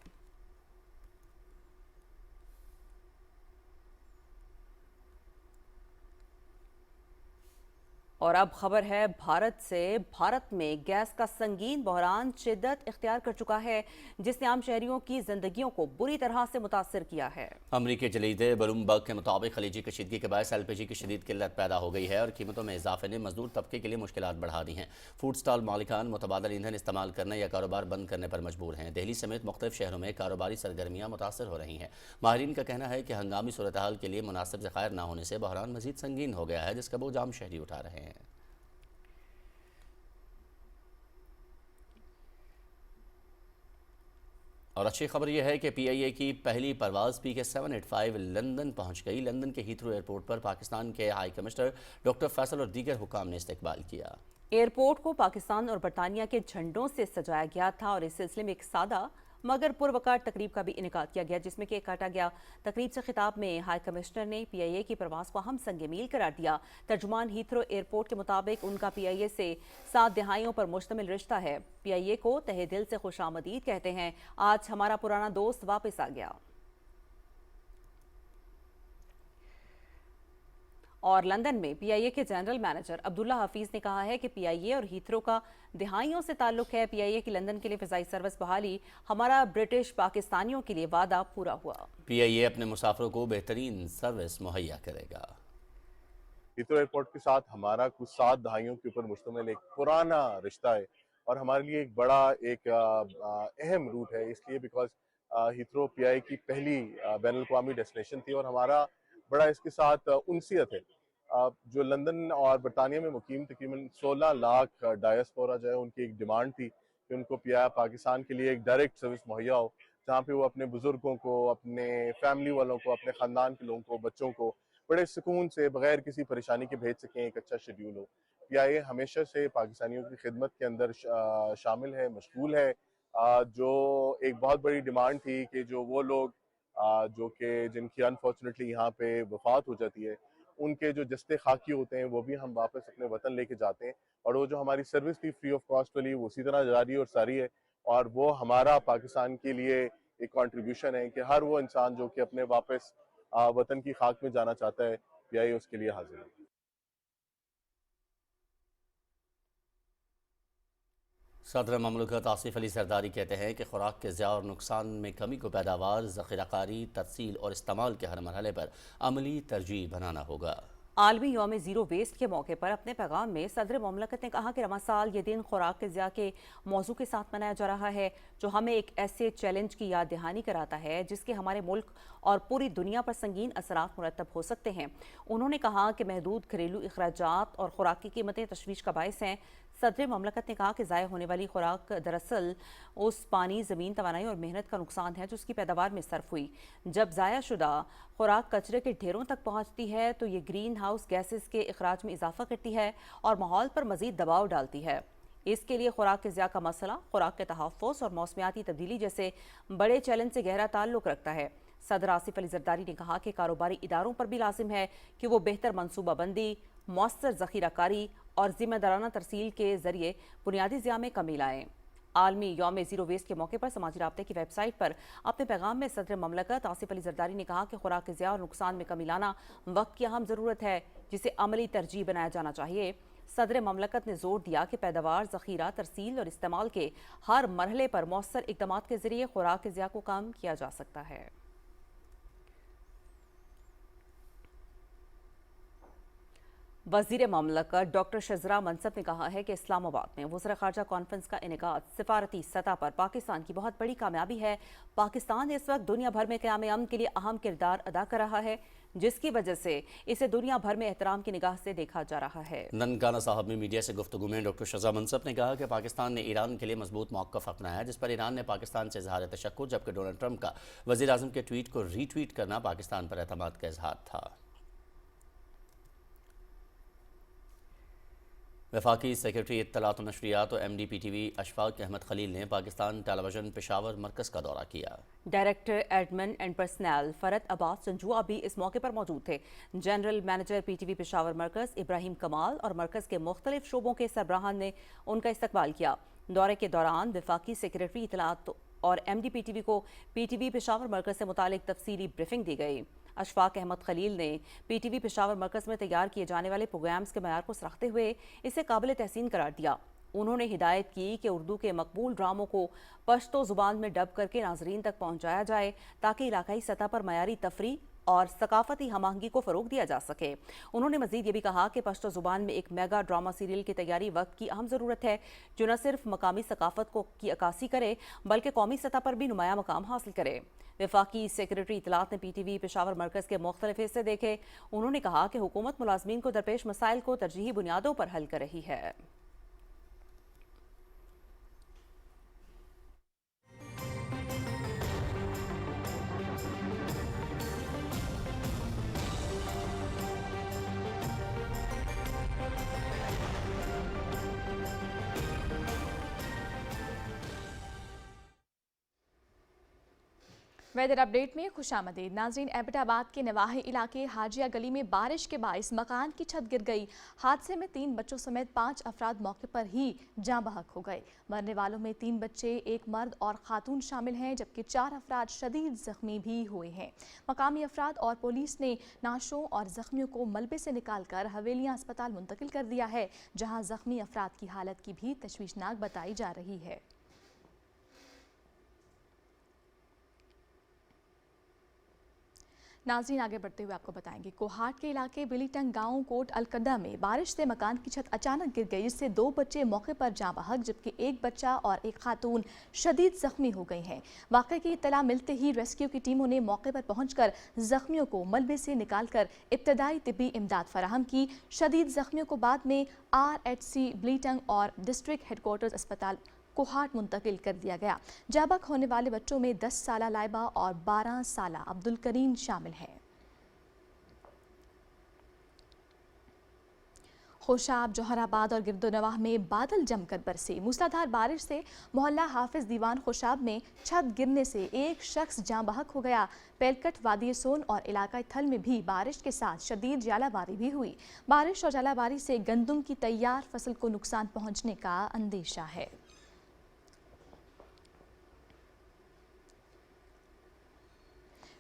اور اب خبر ہے بھارت سے۔ بھارت میں گیس کا سنگین بحران شدت اختیار کر چکا ہے، جس نے عام شہریوں کی زندگیوں کو بری طرح سے متاثر کیا ہے۔ امریکی جریدے بلومبرگ کے مطابق خلیجی کشیدگی کے باعث LPG کی شدید قلت پیدا ہو گئی ہے اور قیمتوں میں اضافے نے مزدور طبقے کے لیے مشکلات بڑھا دی ہیں۔ فوڈ سٹال مالکان متبادل ایندھن استعمال کرنے یا کاروبار بند کرنے پر مجبور ہیں۔ دہلی سمیت مختلف شہروں میں کاروباری سرگرمیاں متاثر ہو رہی ہیں۔ ماہرین کا کہنا ہے کہ ہنگامی صورتحال کے لیے مناسب ذخائر نہ ہونے سے بحران مزید سنگین ہو گیا ہے، جس کا بوجھ عام شہری اٹھا رہے ہیں۔ اور اچھی خبر یہ ہے کہ پی آئی اے کی پہلی پرواز PK-785 لندن پہنچ گئی۔ لندن کے ہیتھرو ایئرپورٹ پر پاکستان کے ہائی کمشنر ڈاکٹر فیصل اور دیگر حکام نے استقبال کیا۔ ایئرپورٹ کو پاکستان اور برطانیہ کے جھنڈوں سے سجایا گیا تھا اور اس سلسلے میں ایک سادہ مگر پروقار تقریب کا بھی انعقاد کیا گیا، جس میں کیک کاٹا گیا۔ تقریب سے خطاب میں ہائی کمشنر نے پی آئی اے کی پرواز کو ہم سنگ میل قرار دیا۔ ترجمان ہیتھرو ایئرپورٹ کے مطابق ان کا پی آئی اے سے 7 دہائیوں پر مشتمل رشتہ ہے۔ پی آئی اے کو تہہ دل سے خوش آمدید کہتے ہیں۔ آج ہمارا پرانا دوست واپس آ گیا۔ اور لندن میں پی آئی اے کے جنرل مینیجر عبداللہ حفیظ نے کہا ہے کہ پی آئی اے اور ہیتھرو کا دہائیوں سے تعلق ہے۔ پی آئی اے کی لندن کے لیے فضائی سروس بحالی ہمارا برٹش پاکستانیوں کے لیے وعدہ پورا ہوا۔ پی آئی اے اپنے مسافروں کو بہترین سروس مہیا کرے گا۔ ہیتھرو ایئرپورٹ کے ساتھ ہمارا کچھ 7 دہائیوں کے اوپر مشتمل ایک پرانا رشتہ ہے اور ہمارے لیے ایک بڑا اہم روٹ ہے، اس لیے بیکاز ہیتھرو پی آئی کی پہلی بین الاقوامی ڈیسٹینیشن تھی اور ہمارا بڑا اس کے ساتھ انسیت ہے۔ جو لندن اور برطانیہ میں مقیم تقریباً 16 لاکھ ڈائسپورا جو ہے، ان کی ایک ڈیمانڈ تھی کہ ان کو پاکستان کے لیے ایک ڈائریکٹ سروس مہیا ہو، جہاں پہ وہ اپنے بزرگوں کو، اپنے فیملی والوں کو، اپنے خاندان کے لوگوں کو، بچوں کو بڑے سکون سے بغیر کسی پریشانی کے بھیج سکیں، ایک اچھا شیڈیول ہو۔ پی آئی اے ہمیشہ سے پاکستانیوں کی خدمت کے اندر شامل ہے، مشغول ہے۔ جو ایک بہت بڑی ڈیمانڈ تھی کہ جو وہ لوگ جو کہ جن کی انفارچونیٹلی یہاں پہ وفات ہو جاتی ہے، ان کے جو جستے خاکی ہوتے ہیں وہ بھی ہم واپس اپنے وطن لے کے جاتے ہیں، اور وہ جو ہماری سروس تھی فری آف کاسٹ والی، وہ اسی طرح جاری اور ساری ہے، اور وہ ہمارا پاکستان کے لیے ایک کنٹریبیوشن ہے کہ ہر وہ انسان جو کہ اپنے واپس وطن کی خاک میں جانا چاہتا ہے، پی آئی اے اس کے لیے حاضر ہے۔ صدر مملکت آصف علی زرداری کہتے ہیں کہ خوراک کے ضیاع اور نقصان میں کمی کو پیداوار، ذخیرہ کاری، ترسیل اور استعمال کے ہر مرحلے پر عملی ترجیح بنانا ہوگا۔ عالمی یوم زیرو ویسٹ کے موقع پر اپنے پیغام میں صدر مملکت نے کہا کہ رواں سال یہ دن خوراک کے ضیاع کے موضوع کے ساتھ منایا جا رہا ہے، جو ہمیں ایک ایسے چیلنج کی یاد دہانی کراتا ہے جس کے ہمارے ملک اور پوری دنیا پر سنگین اثرات مرتب ہو سکتے ہیں۔ انہوں نے کہا کہ محدود گھریلو اخراجات اور خوراک کی قیمتیں تشویش کا باعث ہیں۔ صدر مملکت نے کہا کہ ضائع ہونے والی خوراک دراصل اس پانی، زمین، توانائی اور محنت کا نقصان ہے جو اس کی پیداوار میں صرف ہوئی۔ جب ضائع شدہ خوراک کچرے کے ڈھیروں تک پہنچتی ہے تو یہ گرین ہاؤس گیسز کے اخراج میں اضافہ کرتی ہے اور ماحول پر مزید دباؤ ڈالتی ہے۔ اس کے لیے خوراک کے ضیاع کا مسئلہ خوراک کے تحفظ اور موسمیاتی تبدیلی جیسے بڑے چیلنج سے گہرا تعلق رکھتا ہے۔ صدر آصف علی زرداری نے کہا کہ کاروباری اداروں پر بھی لازم ہے کہ وہ بہتر منصوبہ بندی، مؤثر ذخیرہ کاری اور ذمہ دارانہ ترسیل کے ذریعے بنیادی ضیاع میں کمی لائیں۔ عالمی یوم زیرو ویسٹ کے موقع پر سماجی رابطے کی ویب سائٹ پر اپنے پیغام میں صدر مملکت آصف علی زرداری نے کہا کہ خوراک کے ضیاع اور نقصان میں کمی لانا وقت کی اہم ضرورت ہے جسے عملی ترجیح بنایا جانا چاہیے۔ صدر مملکت نے زور دیا کہ پیداوار، ذخیرہ، ترسیل اور استعمال کے ہر مرحلے پر مؤثر اقدامات کے ذریعے خوراک کے ضیاع کو کم کیا جا سکتا ہے۔ وزیر مملکت ڈاکٹر شزرا منصب نے کہا ہے کہ اسلام آباد میں وزراء خارجہ کانفرنس کا انعقاد سفارتی سطح پر پاکستان کی بہت بڑی کامیابی ہے۔ پاکستان اس وقت دنیا بھر میں قیام امن کے لیے اہم کردار ادا کر رہا ہے، جس کی وجہ سے اسے دنیا بھر میں احترام کی نگاہ سے دیکھا جا رہا ہے۔ ننکانہ صاحب میں میڈیا سے گفتگو میں ڈاکٹر شزرا منصب نے کہا کہ پاکستان نے ایران کے لیے مضبوط موقف اپنایا، جس پر ایران نے پاکستان سے اظہار تشکر، جبکہ ڈونلڈ ٹرمپ کا وزیر اعظم کے ٹویٹ کو ری ٹویٹ کرنا پاکستان پر اعتماد کا اظہار تھا۔ وفاقی سیکرٹری اطلاعات و نشریات و M D P T V Ashfaq Ahmed Khalil نے پاکستان ٹیلی ویژن پشاور مرکز کا دورہ کیا۔ ڈائریکٹر ایڈمن اینڈ پرسنل فرد عباس سنجوعہ بھی اس موقع پر موجود تھے۔ جنرل مینیجر پی ٹی وی پشاور مرکز ابراہیم کمال اور مرکز کے مختلف شعبوں کے سربراہان نے ان کا استقبال کیا۔ دورے کے دوران وفاقی سیکرٹری اطلاعات اور M D P T V کو پی ٹی وی پشاور مرکز سے متعلق تفصیلی بریفنگ دی گئی۔ اشفاق احمد خلیل نے پی ٹی وی پشاور مرکز میں تیار کیے جانے والے پروگرامز کے معیار کو سراہتے ہوئے اسے قابل تحسین قرار دیا۔ انہوں نے ہدایت کی کہ اردو کے مقبول ڈراموں کو پشتو زبان میں ڈب کر کے ناظرین تک پہنچایا جائے تاکہ علاقائی سطح پر معیاری تفریح اور ثقافتی ہم آہنگی کو فروغ دیا جا سکے۔ انہوں نے مزید یہ بھی کہا کہ پشتو زبان میں ایک میگا ڈرامہ سیریل کی تیاری وقت کی اہم ضرورت ہے، جو نہ صرف مقامی ثقافت کی عکاسی کرے بلکہ قومی سطح پر بھی نمایاں مقام حاصل کرے۔ وفاقی سیکرٹری اطلاعات نے پی ٹی وی پشاور مرکز کے مختلف حصے دیکھے۔ انہوں نے کہا کہ حکومت ملازمین کو درپیش مسائل کو ترجیحی بنیادوں پر حل کر رہی ہے۔ वेदर अपडेट में खुशामदीद नाज़रीन। एबटाबाद के नवाही इलाके हाजिया गली में बारिश के बाइस मकान की छत गिर गई। हादसे में 3 बच्चों समेत 5 अफराद मौके पर ही जाँ बहक हो गए। मरने वालों में 3 बच्चे, 1 मर्द और खातून शामिल हैं, जबकि 4 अफराद शदीद जख्मी भी हुए हैं। मकामी अफराद और पुलिस ने नाशों और जख्मियों को मलबे से निकालकर हवेलियाँ अस्पताल मुंतकिल कर दिया है, जहाँ जख्मी अफराद की हालत की भी तशवीशनाक बताई जा रही है। नाज़रीन आगे बढ़ते हुए आपको बताएंगे, कोहाट के इलाके बिलीटंग गांव कोट अलकदा में बारिश से मकान की छत अचानक गिर गई, जिससे 2 बच्चे मौके पर जाँ बहक, जबकि 1 बच्चा और 1 खातून शदीद जख्मी हो गई हैं। वाक़े की इत्तला मिलते ही रेस्क्यू की टीमों ने मौके पर पहुंचकर जख्मियों को मलबे से निकालकर इब्तदाई तिब्बी इमदाद फराहम की। शदीद जख्मियों को बाद में RHC बिलीटंग और डिस्ट्रिक्ट हेडक्वार्टर्स अस्पताल कोहाट मुंतकिल कर दिया गया। जाबक होने वाले बच्चों में 10 साला लाइबा और 12 साला अब्दुल करीम शामिल हैं। खुशाब, जौहराबाद और गिरदोनवाह में बादल जमकर बरसे। मूसलाधार बारिश से मोहल्ला हाफिज दीवान खुशाब में छत गिरने से एक शख्स जाँ बहक हो गया। पेलकट, वादी सोन और इलाका थल में भी बारिश के साथ शदीद जालाबारी भी हुई। बारिश और जालाबारी से गंदम की तैयार फसल को नुकसान पहुँचने का अंदेशा है।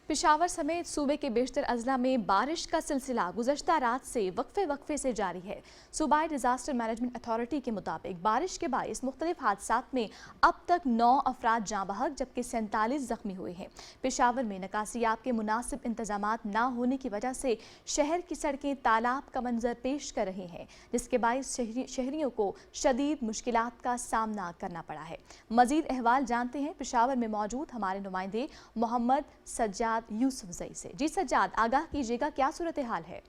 पेशावर समेत सूबे के बेशतर अजला में बारिश का सिलसिला गुज़श्ता रात से वक्फे से जारी है। सूबाई डिज़ास्टर मैनेजमेंट अथॉरिटी के मुताबिक बारिश के बाइस मुख्तलिफ हादसात में अब तक 9 अफराद जाँ बहक, जबकि 47 जख्मी हुए हैं। पेशावर में निकासियाब के मुनासिब इंतजामात ना होने की वजह से शहर की सड़कें तालाब का मंजर पेश कर रही हैं, जिसके बाइस शहरियों को शदीद मुश्किलात का सामना करना पड़ा है। मजीद अहवाल जानते हैं पेशावर में मौजूद हमारे नुमाइंदे मोहम्मद सज्जाद यूसुफ जई से। जी सज्जाद, आगाह कीजिएगा, क्या सूरत हाल है?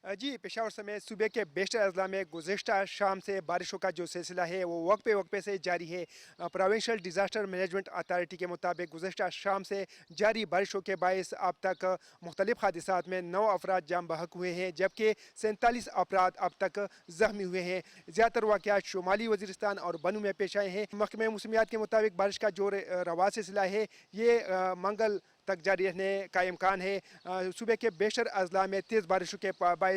जी, पेशावर समेत सूबे के बेशतर अजला में गुज़श्ता शाम से बारिशों का जो सिलसिला है वो वक्फे से जारी है। प्रोविंशियल डिज़ास्टर मैनेजमेंट अथॉरिटी के मुताबिक गुज़श्ता शाम से जारी बारिशों के बायस अब तक मुख्तलिफ हादिसात में 9 अफराद जाँ बहक हुए हैं, जबकि 47 अफराद अब तक ज़ख्मी हुए हैं। ज़्यादातर वाक़यात शुमाली वज़ीरिस्तान और बनू में पेश आए हैं। महकमे मौसमियात के मुताबिक बारिश का जो रवा सिलसिला है ये मंगल तक जारी रहने का इम्कान है। सूबे के बेशतर अजला में तेज़ बारिशों के बायस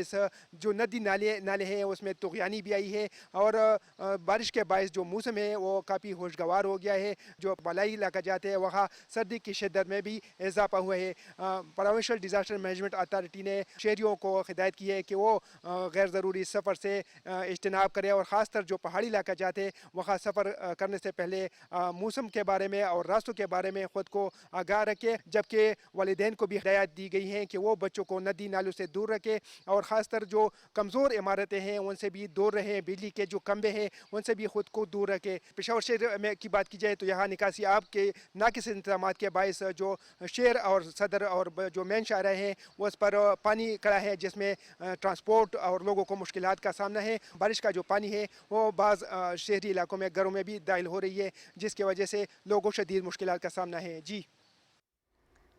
जो नदी नाले हैं उसमें तुग़यानी भी आई है और बारिश के बायस जो मौसम है वो काफ़ी खुशगवार हो गया है। जो बलाई इलाका जाते हैं वहाँ सर्दी की शिद्दत में भी इजाफा हुआ है। प्रोविंशियल डिज़ास्टर मैनेजमेंट अथॉरिटी ने शहरियों को हिदायत की है कि वो गैर ज़रूरी सफ़र से इज्तनाब करें और ख़ासतर जो पहाड़ी इलाका जाते हैं वहाँ सफ़र करने से पहले मौसम के बारे में और रास्तों के बारे में ख़ुद को आगाह रखें, जबकि वालिदैन को भी हिदायत दी गई हैं कि वो बच्चों को नदी नालों से दूर रखें और ख़ासतर जो कमज़ोर इमारतें हैं उनसे भी दूर रहें। बिजली के जो खंभे हैं उनसे भी ख़ुद को दूर रखें। पेशावर शहर में की बात की जाए तो यहाँ निकासी आब के नाकिस इंतजाम के बायस जो शहर और सदर और जो मेन शाहरा हैं उस पर पानी खड़ा है, जिसमें ट्रांसपोर्ट और लोगों को मुश्किलात का सामना है। बारिश का जो पानी है वो बाज़ शहरी इलाकों में घरों में भी दाखिल हो रही है, जिसकी वजह से लोगों को शदीद मुश्किलात का सामना है।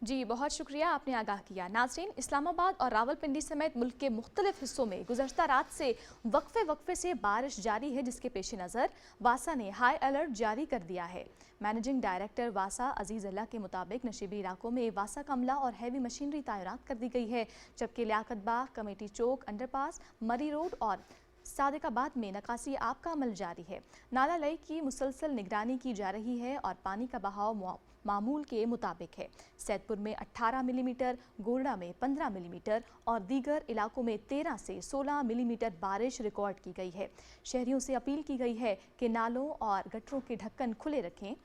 जी, बहुत शुक्रिया, आपने आगाह किया। नाज़रीन, इस्लामाबाद और रावलपिंडी समेत मुल्क के मुख्तलिफ हिस्सों में गुज़श्ता रात से वक्फे से बारिश जारी है, जिसके पेश नज़र वासा ने हाई अलर्ट जारी कर दिया है। मैनेजिंग डायरेक्टर वासा अजीज़ अल्लाह के मुताबिक नशीबी इलाकों में वासा कमला और हैवी मशीनरी तैनात कर दी गई है, जबकि लियाकत बाग, कमेटी चौक, अंडरपास, मरी रोड और सादिकाबाद में नकासी आब का अमल जारी है। नाला लई की मुसलसल निगरानी की जा रही है और पानी का बहाव मामूल के मुताबिक है। सैदपुर में 18 मिलीमीटर, गोरडा में 15 मिलीमीटर और दीगर इलाकों में 13 से 16 मिलीमीटर बारिश रिकॉर्ड की गई है। शहरियों से अपील की गई है कि नालों और गटरों के ढक्कन खुले रखें,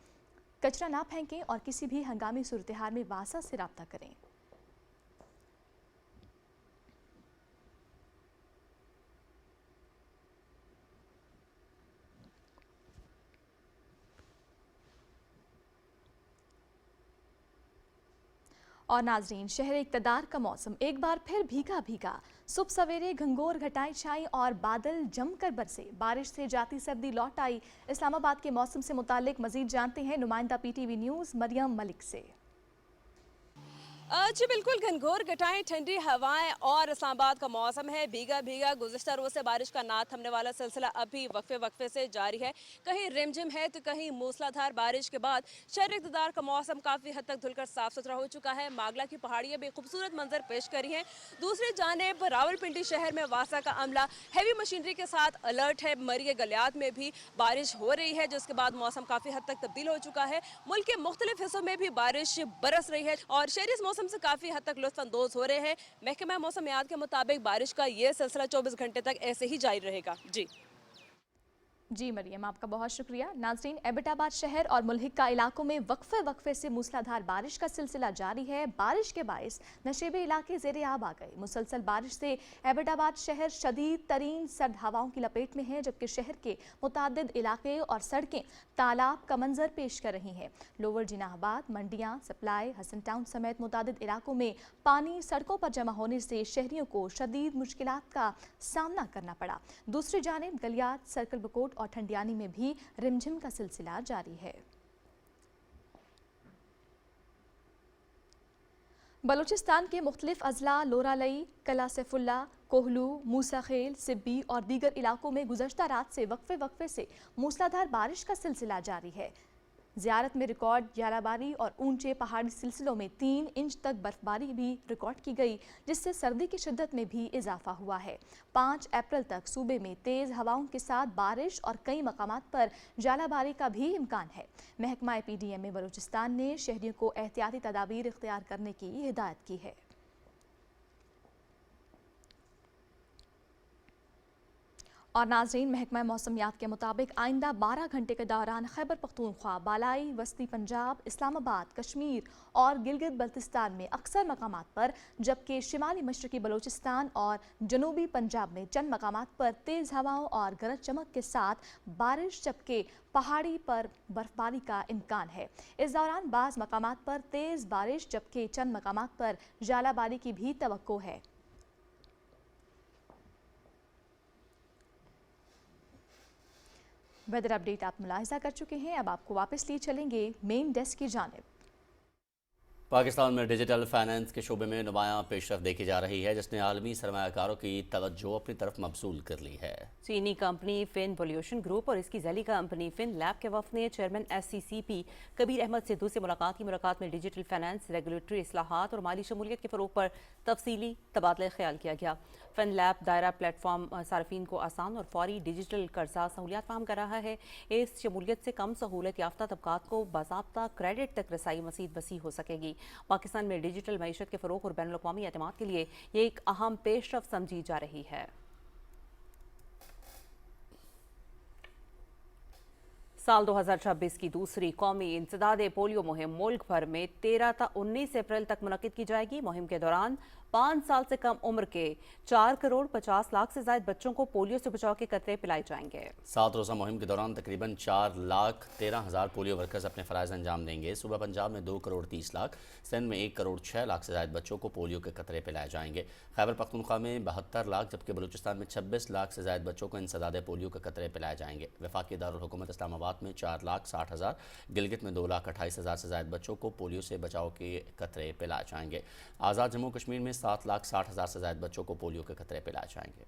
कचरा ना फेंकें और किसी भी हंगामी सूरत हाल में वासा से रब्ता करें। और नाजरीन, शहर इक़्तिदार का मौसम एक बार फिर भीगा। सुबह सवेरे घंघोर घटाएं छाई और बादल जमकर बरसे। बारिश से जाती सर्दी लौट आई। इस्लामाबाद के मौसम से मुतालिक मजीद जानते हैं नुमाइंदा PTV न्यूज़ मरियम मलिक से। जी बिल्कुल, घनघोर घटाएं, ठंडी हवाएं और इस्लामाबाद का मौसम है भीगा भीगा। गुज़िश्ता रोज़ से बारिश का ना थमने वाला सिलसिला अभी वक्फे वक्फे से जारी है। कहीं रिमझिम है तो कहीं मूसलाधार बारिश के बाद शहर इक़्तिदार का मौसम काफ़ी हद तक धुलकर साफ सुथरा हो चुका है। मागला की पहाड़ियाँ भी खूबसूरत मंजर पेश करी हैं। दूसरी जानिब रावलपिंडी शहर में वासा का अमला हैवी मशीनरी के साथ अलर्ट है। मरिय गलियात में भी बारिश हो रही है, जिसके बाद मौसम काफ़ी हद तक तब्दील हो चुका है। मुल्क के मुख्तलिफ हिस्सों में भी बारिश बरस रही है और शहरी इस मौसम से काफ़ी हद तक लुत्फ अंदोज हो रहे हैं। महकमा मौसमियात के मुताबिक बारिश का ये सिलसिला 24 घंटे तक ऐसे ही जारी रहेगा। जी मरियम, आपका बहुत शुक्रिया। नाज़रीन, एबटाबाद शहर और मुल्हिका इलाकों में वक्फे वक्फे से मूसलाधार बारिश का सिलसिला जारी है। बारिश के बाइस नशेबे इलाके ज़ेरे आब आ गए। मुसलसल बारिश से एबटाबाद शहर शदीद तरीन सर्द हवाओं की लपेट में है, जबकि शहर के मुतादिद इलाके और सड़कें तालाब का मंजर पेश कर रही हैं। लोअर जिनाबाद, मंडियाँ, सप्लाई, हसन टाउन समेत मुतादिद इलाकों में पानी सड़कों पर जमा होने से शहरियों को शदीद मुश्किलात का सामना करना पड़ा। दूसरी जानिब गलियात, सर्कल बकोट और ठंडियानी में भी रिमझिम का सिलसिला जारी है। बलूचिस्तान के मुख्तलिफ अजला लोरालई, कला सैफुल्ला, कोहलू, मूसा खेल, सिब्बी और दीगर इलाकों में गुज़श्ता रात से वक्फे वक्फे से मूसलाधार बारिश का सिलसिला जारी है। ज़ियारत में रिकॉर्ड जालाबारी और ऊंचे पहाड़ी सिलसिलों में 3 इंच तक बर्फबारी भी रिकॉर्ड की गई, जिससे सर्दी की शिद्दत में भी इजाफा हुआ है। 5 अप्रैल तक सूबे में तेज़ हवाओं के साथ बारिश और कई मकामात पर जालाबारी का भी इम्कान है। महकमा PDM बलूचिस्तान ने शहरियों को एहतियाती तदाबीर इख्तियार करने की हिदायत की है। और नाज़रीन, महकमा मौसमियात के मुताबिक आइंदा 12 घंटे के दौरान खैबर पख्तूनख्वा, बालाई वस्ती पंजाब, इस्लामाबाद, कश्मीर और गिलगित बल्तिस्तान में अक्सर मकामात पर, जबकि शिमाली मशरकी बलूचिस्तान और जनूबी पंजाब में चंद मकामात पर तेज़ हवाओं और गरज चमक के साथ बारिश, जबकि पहाड़ी पर बर्फबारी का इम्कान है। इस दौरान बाज़ मकामात पर तेज़ बारिश, जबकि चंद मकामात पर जालाबारी की भी तवक्को है। वेदर अपडेट आप मुलाहिजा कर चुके हैं। अब आपको वापस लिए चलेंगे मेन डेस्क की जानिब। पाकिस्तान में डिजिटल फाइनेंस के शोबे में नुमायां पेशरफ देखी जा रही है, जिसने आलमी सरमायाकारों की तवज्जो अपनी तरफ मबसूल कर ली है। चीनी कंपनी फिन वॉल्यूशन ग्रुप और इसकी जैली कंपनी फिन लैब के वफ़द ने चेयरमैन SCCP कबीर अहमद सिद्धू से मुलाकात की। मुलाकात में डिजिटल फाइनेंस, रेगुलेटरी इस्लाहात और माली शमूलियत के फ़रोग पर तफसीली तबादला ख्याल किया गया। फिन लैब दायरा प्लेटफॉर्म सार्फिन को आसान और फौरी डिजिटल कर्जा सहूलियत फराहम कर रहा है। इस शमूलियत से कम सहूलत याफ्ता तबकात को बाज़ाब्ता क्रेडिट तक रसाई मज़ीद वसी हो सकेगी। पाकिस्तान में डिजिटल मईशत के फ़रोग और बैनुल-अक़वामी एतमाद के लिए ये एक अहम पेशरफ समझी जा रही है। साल 2026 की दूसरी कौमी इंसदादे पोलियो मुहिम मुल्क भर में 13 ता 19 अप्रैल तक मुनक्किद की जाएगी। मुहिम के दौरान 5 साल से कम उम्र के 4 करोड़ 50 लाख से ज्यादा बच्चों को पोलियो से बचाव के कतरे पिलाए जाएंगे। 7 रोज़ा मुहिम के दौरान तकरीबन 4,13,000 पोलियो वर्कर्स अपने फ़राइज़ अंजाम देंगे। सूबा पंजाब में 2 करोड़ 30 लाख, सिंध में 1 करोड़ 6 लाख से ज्यादा बच्चों को पोलियो के कतरे पिलाए जाएंगे। खैबर पख्तूनख्वा में 72 लाख, जबकि बलूचिस्तान में 26 लाख से ज्यादा बच्चों को इंसदादे पोलियो के कतरे पिलाए जाएंगे। वफाकी दारुल हुकूमत इस्लामाबाद में 4,60,000, गिलगित में 2,28,000 से ज्यादा बच्चों को पोलियो से बचाव के कतरे पिलाए जाएंगे। आज़ाद जम्मू कश्मीर में 7,60,000 से ज्यादा बच्चों को पोलियो के कतरे पिलाए जाएंगे।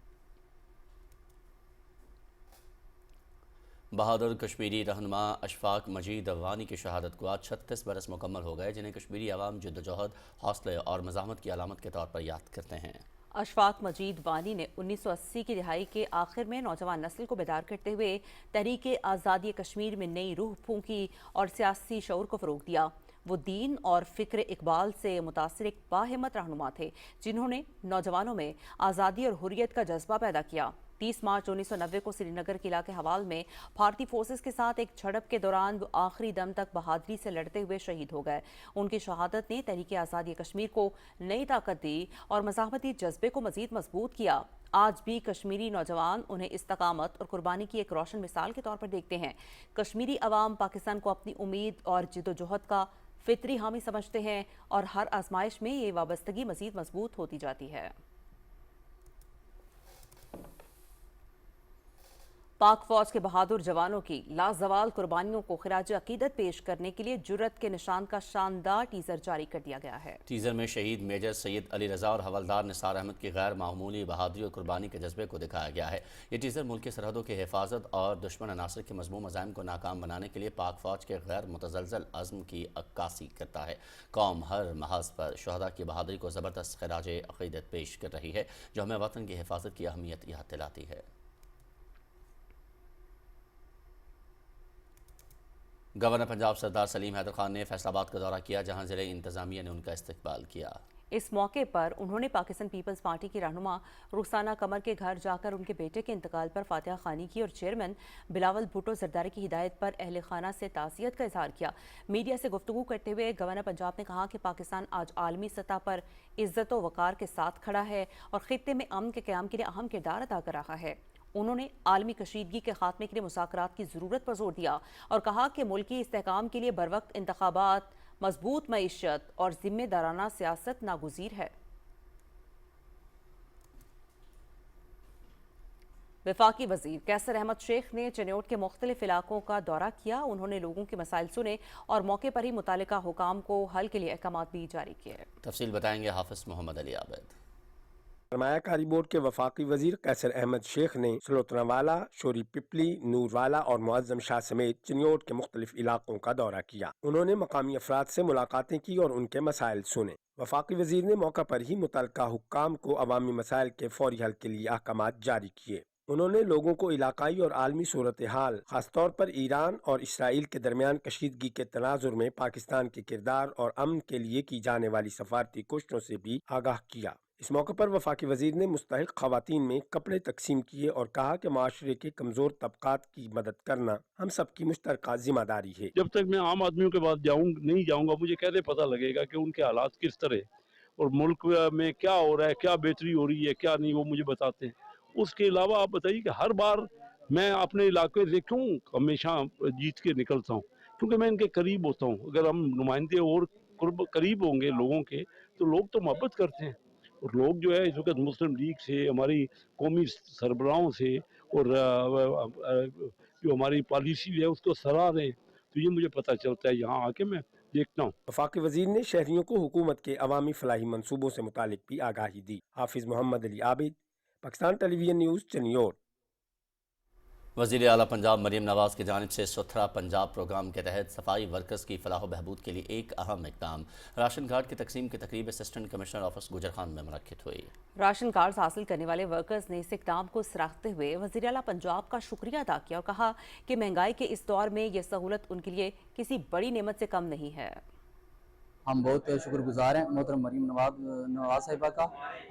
बहादुर कश्मीरी रहनुमा अशफाक मजीद वानी की शहादत को आज 36 बरस मुकम्मल हो गए, जिन्हें कश्मीरी अवाम जद्दोजहद, हौसले और मज़ाहमत की अलामत के तौर पर याद करते हैं। अशफाक मजीद वानी ने 1980 की दिहाई के आखिर में नौजवान नस्ल को बेदार करते हुए तहरीक आज़ादी कश्मीर में नई रूह फूंकी और सियासी शऊर को फ़रोग दिया। वो दीन और फ़िक्र इकबाल से मुतासिर एक बाहिम्मत रहनुमा थे, जिन्होंने नौजवानों में आज़ादी और हुर्रियत का जज्बा पैदा किया। 30 मार्च 1990 को श्रीनगर के इलाके हवाल में भारतीय फोर्सेस के साथ एक झड़प के दौरान वो आखिरी दम तक बहादुरी से लड़ते हुए शहीद हो गए। उनकी शहादत ने तहरीक आज़ादी कश्मीर को नई ताकत दी और मज़ाहमती जज्बे को मज़ीद मजबूत किया। आज भी कश्मीरी नौजवान उन्हें इस्तकामत और कुर्बानी की एक रोशन मिसाल के तौर पर देखते हैं। कश्मीरी अवाम पाकिस्तान को अपनी उम्मीद और जिद्दोजहद का फितरी हामी समझते हैं और हर आजमाइश में ये वाबस्तगी मज़ीद मजबूत होती जाती है। पाक फौज के बहादुर जवानों की लाजवाल कुर्बानियों को खिराज अकीदत पेश करने के लिए जुर्रत के निशान का शानदार टीजर जारी कर दिया गया है। टीजर में शहीद मेजर सैयद अली रजा और हवलदार निसार अहमद की गैर मामूली बहादुरी और कुर्बानी के जज्बे को दिखाया गया है। ये टीजर मुल्क की सरहदों की हिफाजत और दुश्मन अनासर के मजमूम अज़ाइम को नाकाम बनाने के लिए पाक फौज के गैर मुतज़लज़ल अज़्म की अक्कासी करता है। कौम हर महाज पर शहदा की बहादुरी को ज़बरदस्त खिराज अकीदत पेश कर रही है, जो हमें वतन की हिफाजत की अहमियत याद दिलाती है। गवर्नर पंजाब सरदार सलीम हैदर खान ने फैसलाबाद का दौरा किया, जहां ज़िले इंतज़ामिया ने उनका इस्तकबाल किया। इस मौके पर उन्होंने पाकिस्तान पीपल्स पार्टी की रहनुमा रुखसाना कमर के घर जाकर उनके बेटे के इंतकाल पर फातिहा खानी की और चेयरमैन बिलावल भुट्टो जरदारी की हिदायत पर अहले खाना से ताज़ियत का इजहार किया। मीडिया से गुफ्तगू करते हुए गवर्नर पंजाब ने कहा कि पाकिस्तान आज आलमी सतह पर इज्जत व वक़ार के साथ खड़ा है और खित्ते में अमन के क़याम के लिए अहम किरदार अदा कर रहा है। उन्होंने आलमी कशीदगी के खात्मे के लिए मुज़ाकरात की ज़रूरत पर जोर दिया और कहा कि मुल्की इस्तेहकाम के लिए बरवक्त इंतखाबात, मजबूत मईशत और जिम्मेदाराना सियासत नागुज़ीर है। वफाकी वज़ीर कैसर अहमद शेख ने चिन्योट के मुख्तलिफ इलाकों का दौरा किया। उन्होंने लोगों के मसाइल सुने और मौके पर ही मुतालिका हुकाम को हल के लिए अहकामात भी जारी किए। तफसील बताएंगे हाफिज मोहम्मद अली आबिद। सरमायाकारी बोर्ड के वफाकी वजीर कैसर अहमद शेख ने सलोतनावाला, शोरी पिपली, नूरवाला और मुअज्जम शाह समेत चिन्योट के मुख्तलिफ इलाकों का दौरा किया। उन्होंने मकामी अफराद से मुलाकातें की और उनके मसाइल सुने। वफाकी वजीर ने मौका पर ही मुतल्लका हुक्काम को अवामी मसाइल के फौरी हल के लिए अहकामात जारी किए। उन्होंने लोगों को इलाकाई और आलमी सूरत हाल, खासतौर पर ईरान और इसराइल के दरमियान कशीदगी के तनाजुर में पाकिस्तान के किरदार और अमन के लिए की जाने वाली सफारती कोशिशों से भी आगाह किया। इस मौके पर वफाकी वजीर ने मुस्तहिक खवातीन में कपड़े तकसीम किए और कहा कि माशरे के कमजोर तबकात की मदद करना हम सबकी मुश्तरका जिम्मेदारी है। जब तक मैं आम आदमियों के पास नहीं जाऊंगा, मुझे कैसे पता लगेगा कि उनके हालात किस तरह और मुल्क में क्या हो रहा है, क्या बेहतरी हो रही है, क्या नहीं, वो मुझे बताते हैं। उसके अलावा आप बताइए कि हर बार मैं अपने इलाके से क्यों हमेशा जीत के निकलता हूँ, क्योंकि मैं इनके करीब होता हूँ। अगर हम नुमाइंदे और करीब होंगे लोगों के, तो लोग तो मोहब्बत करते हैं। और लोग जो है इस वक्त मुस्लिम लीग से, हमारी कौमी सरबराहों से और जो हमारी पॉलिसी है उसको सराह रहे हैं, तो ये मुझे पता चलता है यहाँ आके मैं देखता हूँ। वफाकी वजीर ने शहरियों को हुकूमत के अवामी फलाही मंसूबों से मुतालिक भी आगाही दी। हाफिज मोहम्मद अली आबिद, पाकिस्तान टेलीविजन न्यूज़, चिन्योट। वज़ीर आला पंजाब मरीम नवाज की जानिब से सुथरा पंजाब प्रोग्राम के तहत सफाई वर्कर्स की फलाह व बहबूद के लिए एक अहम इक़दाम राशन कार्ड की तकसीम की तकरीब असिस्टेंट कमिश्नर ऑफिस गुजरखान में मुनक्किद हुई। राशन कार्ड हासिल करने वाले वर्कर्स ने इस इक़दाम को सराहते हुए वज़ीर आला पंजाब का शुक्रिया अदा किया और कहा कि महंगाई के इस दौर में यह सहूलत उनके लिए किसी बड़ी नेमत से कम नहीं है। हम बहुत शुक्रगुजार हैं मोहतरम मरीम नवाज साहिबा का,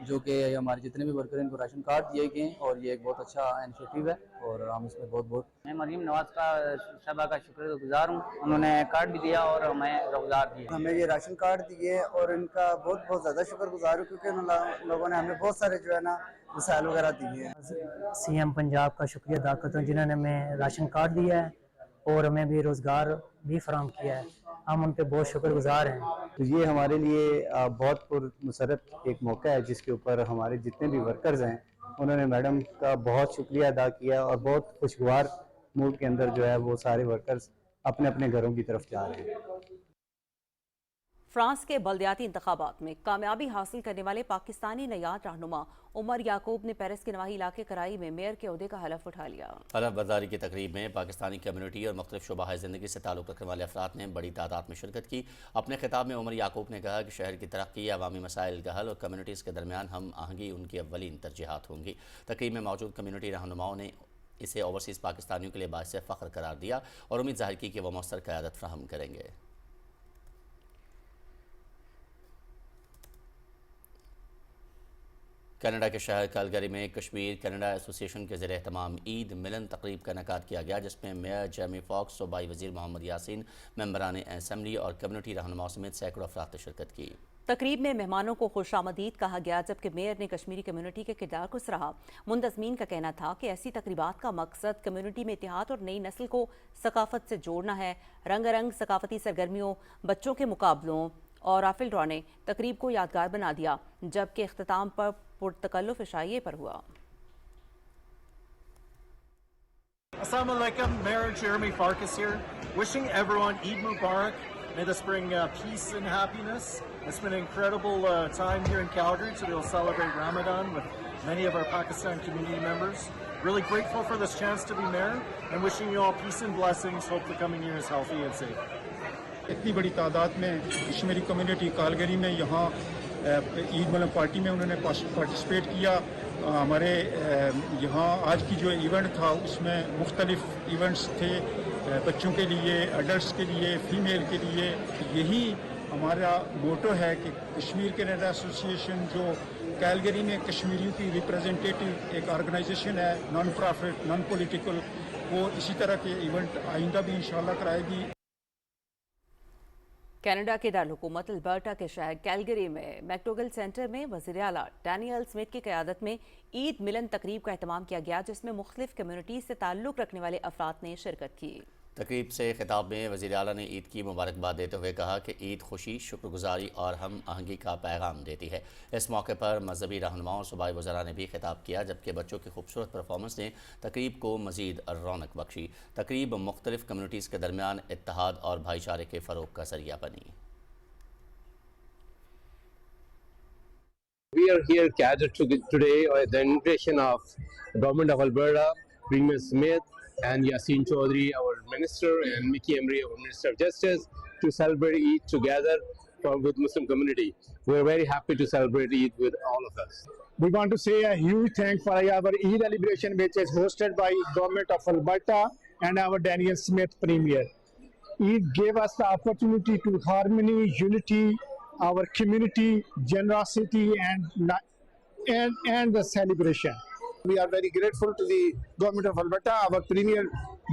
जो कि हमारे जितने भी वर्कर हैं इनको राशन कार्ड दिए गए हैं और ये एक बहुत अच्छा इनिशिएटिव है और हम इसमें बहुत मैं मरीम नवाज साहिबा का शुक्रगुजार हूँ। उन्होंने कार्ड भी दिया और हमें रोजगार दिया। हमें ये राशन कार्ड दिए और इनका बहुत ज़्यादा शुक्रगुजार हूँ, क्योंकि उन लोगों ने हमें बहुत सारे जो है ना वसाइल वगैरह दिए हैं। सीएम पंजाब का शुक्रिया अदा करता हूँ जिन्होंने हमें राशन कार्ड दिया है और हमें भी रोजगार भी फराहम किया है। हम उन पर बहुत शुक्रगुजार हैं। तो ये हमारे लिए बहुत पुरमसरत एक मौका है, जिसके ऊपर हमारे जितने भी वर्कर्स हैं उन्होंने मैडम का बहुत शुक्रिया अदा किया और बहुत खुशगवार मूड के अंदर जो है वो सारे वर्कर्स अपने अपने घरों की तरफ जा रहे हैं। फ्रांस के बल्दियाती इंतखाबात में कामयाबी हासिल करने वाले पाकिस्तानी नयाद रहनुमा उमर याकूब ने पेरिस के नवाही इलाके कराई में मेयर के ओहदे का हलफ उठा लिया। हलफ बर्दारी की तकरीब में पाकिस्तानी कम्युनिटी और मुख्तलिफ शुबाह ज़िंदगी से ताल्लुक़ रखने वाले अफराद ने बड़ी तादाद में शिरकत की। अपने खिताब में उमर याकूब ने कहा कि शहर की तरक्की, अवामी मसाइल का हल और कम्युनिटीज़ के दरमियान हम आहंगी उनकी अव्वलीन तरजीहात होंगी। तकरीब में मौजूद कम्युनिटी रहनुमाओं ने इसे ओवरसीज़ पाकिस्तानियों के लिए बाइस फ़ख्र करार दिया और उम्मीद ज़ाहिर की कि वह मौसर क़यादत फ़राहम करेंगे। कनाडा के शहर कैलगरी में कश्मीर कनाडा एसोसिएशन के ज़रिए तमाम ईद मिलन तकरीब का इनेकाद किया गया, जिसमें मेयर जेमी फॉक्स, सूबाई वज़ीर मोहम्मद यासीन, मेंबरान असम्बली और कम्युनिटी रहनुमाओं समेत सैकड़ों अफराद ने शिरकत की। तकरीब में मेहमानों को खुशामदीद कहा गया, जबकि मेयर ने कश्मीरी कम्युनिटी के किरदार को सराहा। मुंतज़मीन का कहना था कि ऐसी तकरीबात का मकसद कम्युनिटी में इत्तेहाद और नई नस्ल को सकाफत से जोड़ना है। रंगारंग सकाफती सरगर्मियों, बच्चों के मुकाबलों और राफेल ड्रॉ ने तकरीब को यादगार बना दिया, जबकि इख्तिताम पर पुरतकल्लुफ़ इशाइये पर हुआ। Assalamu alaikum, Mayor Jeremy Farkas here, wishing everyone Eid Mubarak. May this bring peace and happiness. It's been an incredible time here in Calgary to be able to celebrate Ramadan with many of our Pakistan community members. Really grateful for this chance to be mayor and wishing you all peace and blessings. Hope the coming year is healthy and safe. इतनी बड़ी तादाद में Kashmiri community कालगरी में यहाँ ईद मिलन party में उन्होंने participate किया। हमारे यहाँ आज की जो इवेंट था उसमें मुख्तलिफ इवेंट्स थे, बच्चों के लिए, अडल्ट्स के लिए, फीमेल के लिए। यही हमारा मोटो है कि कश्मीर कैनेडा एसोसिएशन जो कैलगरी में कश्मीरियों की रिप्रेजेंटेटिव एक ऑर्गेनाइजेशन है, नॉन प्रॉफिट, नॉन पॉलिटिकल, वो इसी तरह के इवेंट आइंदा भी इंशाल्लाह कराएगी। कनाडा के दारकूमत अल्बर्टा के शहर कैलगरी में मैकडोगल सेंटर में वज़ीर आला डैनियल स्मिथ की क़यादत में ईद मिलन तकरीब का एहतमाम किया गया, जिसमें मुख्तलिफ कम्यूनिटी से ताल्लुक़ रखने वाले अफराद ने शिरकत की। तकरीब से खिताब में वज़ीर आला ने ईद की मुबारकबाद देते हुए कहा कि ईद खुशी, शुक्रगुजारी और हम आहंगी का पैगाम देती है। इस मौके पर मजहबी रहनुमाओं और सूबाई वज़रा ने भी खिताब किया, जबकि बच्चों की खूबसूरत परफॉर्मेंस ने तकरीब को मज़ीद रौनक बख्शी। तकरीब मुख्तलिफ कम्यूनिटीज़ के दरमियान इत्तेहाद और भाईचारे के फ़रोग़ का ज़रिया बनी। We are here gathered today at the invitation of the Government of Alberta, Premier Smith and Yassine Chaudhry, our Minister, and Mickey Emery, our Minister of Justice, to celebrate Eid together with Muslim community. We are very happy to celebrate Eid with all of us. We want to say a huge thank for our Eid celebration, which is hosted by Government of Alberta and our Daniel Smith Premier. Eid gave us the opportunity to harmony, unity, our community, generosity, and the celebration. We are very grateful to the Government of Alberta, our Premier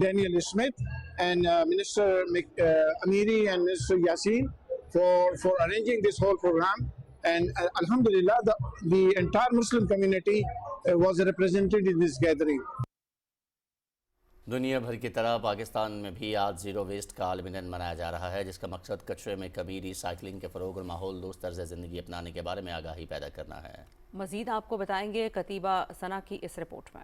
Daniel Smith, and Minister Amiri and Minister Yassine for arranging this whole program. And Alhamdulillah, the entire Muslim community was represented in this gathering. दुनिया भर की तरह पाकिस्तान में भी आज zero waste का आलमी दिन मनाया जा रहा है, जिसका मकसद कचरे में कमी, रिसाइकलिंग के फ़रोग़ और माहौल दोस्त तर्ज़ ज़िंदगी अपनाने के बारे में आगाही पैदा करना है। मज़ीद आपको बताएंगे कतीबा सना की इस रिपोर्ट में।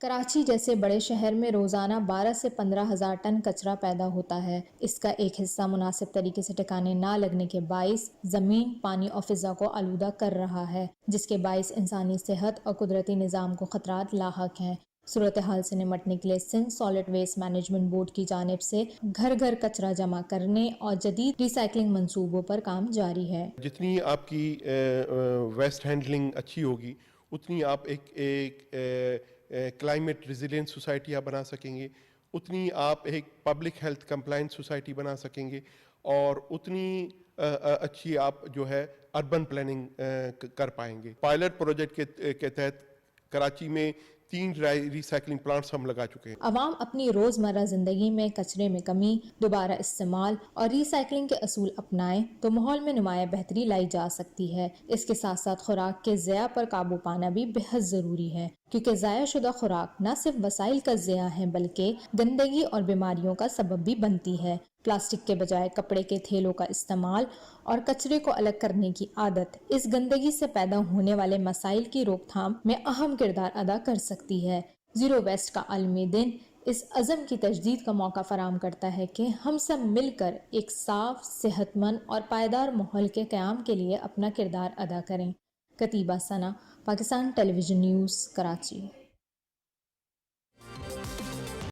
कराची जैसे बड़े शहर में रोज़ाना 12 से 15 हज़ार टन कचरा पैदा होता है। इसका एक हिस्सा मुनासिब तरीके से ठिकाने ना लगने के बाइस ज़मीन, पानी और फ़िज़ा को आलूदा कर रहा है, जिसके बाइस इंसानी सेहत और कुदरती निज़ाम को ख़तरात लाहक हैं। सूरत हाल से निमटने के लिए Sindh solid waste management board की जानिब से घर घर कचरा जमा करने और जदीद रिसाइकलिंग मंसूबों पर काम जारी है। जितनी आपकी वेस्ट हैंडलिंग अच्छी होगी, उतनी आप एक क्लाइमेट रेजिलिएंट सोसाइटी आप बना सकेंगे, उतनी आप एक पब्लिक हेल्थ कंप्लायंट सोसाइटी बना सकेंगे, और उतनी अच्छी आप जो है अर्बन प्लानिंग कर पाएंगे। पायलट प्रोजेक्ट के तहत कराची में 3 रिसाइकलिंग प्लांट्स हम लगा चुके हैं। अवाम अपनी रोज़मर्रा ज़िंदगी में कचरे में कमी, दोबारा इस्तेमाल और रिसाइकलिंग के असूल अपनाएं तो माहौल में नुमाया बेहतरी लाई जा सकती है। इसके साथ साथ खुराक के ज़या पर काबू पाना भी बेहद ज़रूरी है, क्योंकि ज़ाया शुदा खुराक न सिर्फ वसाइल का ज़या है बल्कि गंदगी और बीमारियों का सबब भी बनती है। प्लास्टिक के बजाय कपड़े के थैलों का इस्तेमाल और कचरे को अलग करने की आदत इस गंदगी से पैदा होने वाले मसाइल की रोकथाम में अहम किरदार अदा कर सकती है। ज़ीरो वेस्ट का आलमी दिन इस अज़म की तजदीद का मौका फराहम करता है कि हम सब मिलकर एक साफ, सेहतमंद और पायदार माहौल के क़याम के लिए अपना किरदार अदा करें। कतीबा सना, पाकिस्तान टेलीविज़न न्यूज़, कराची।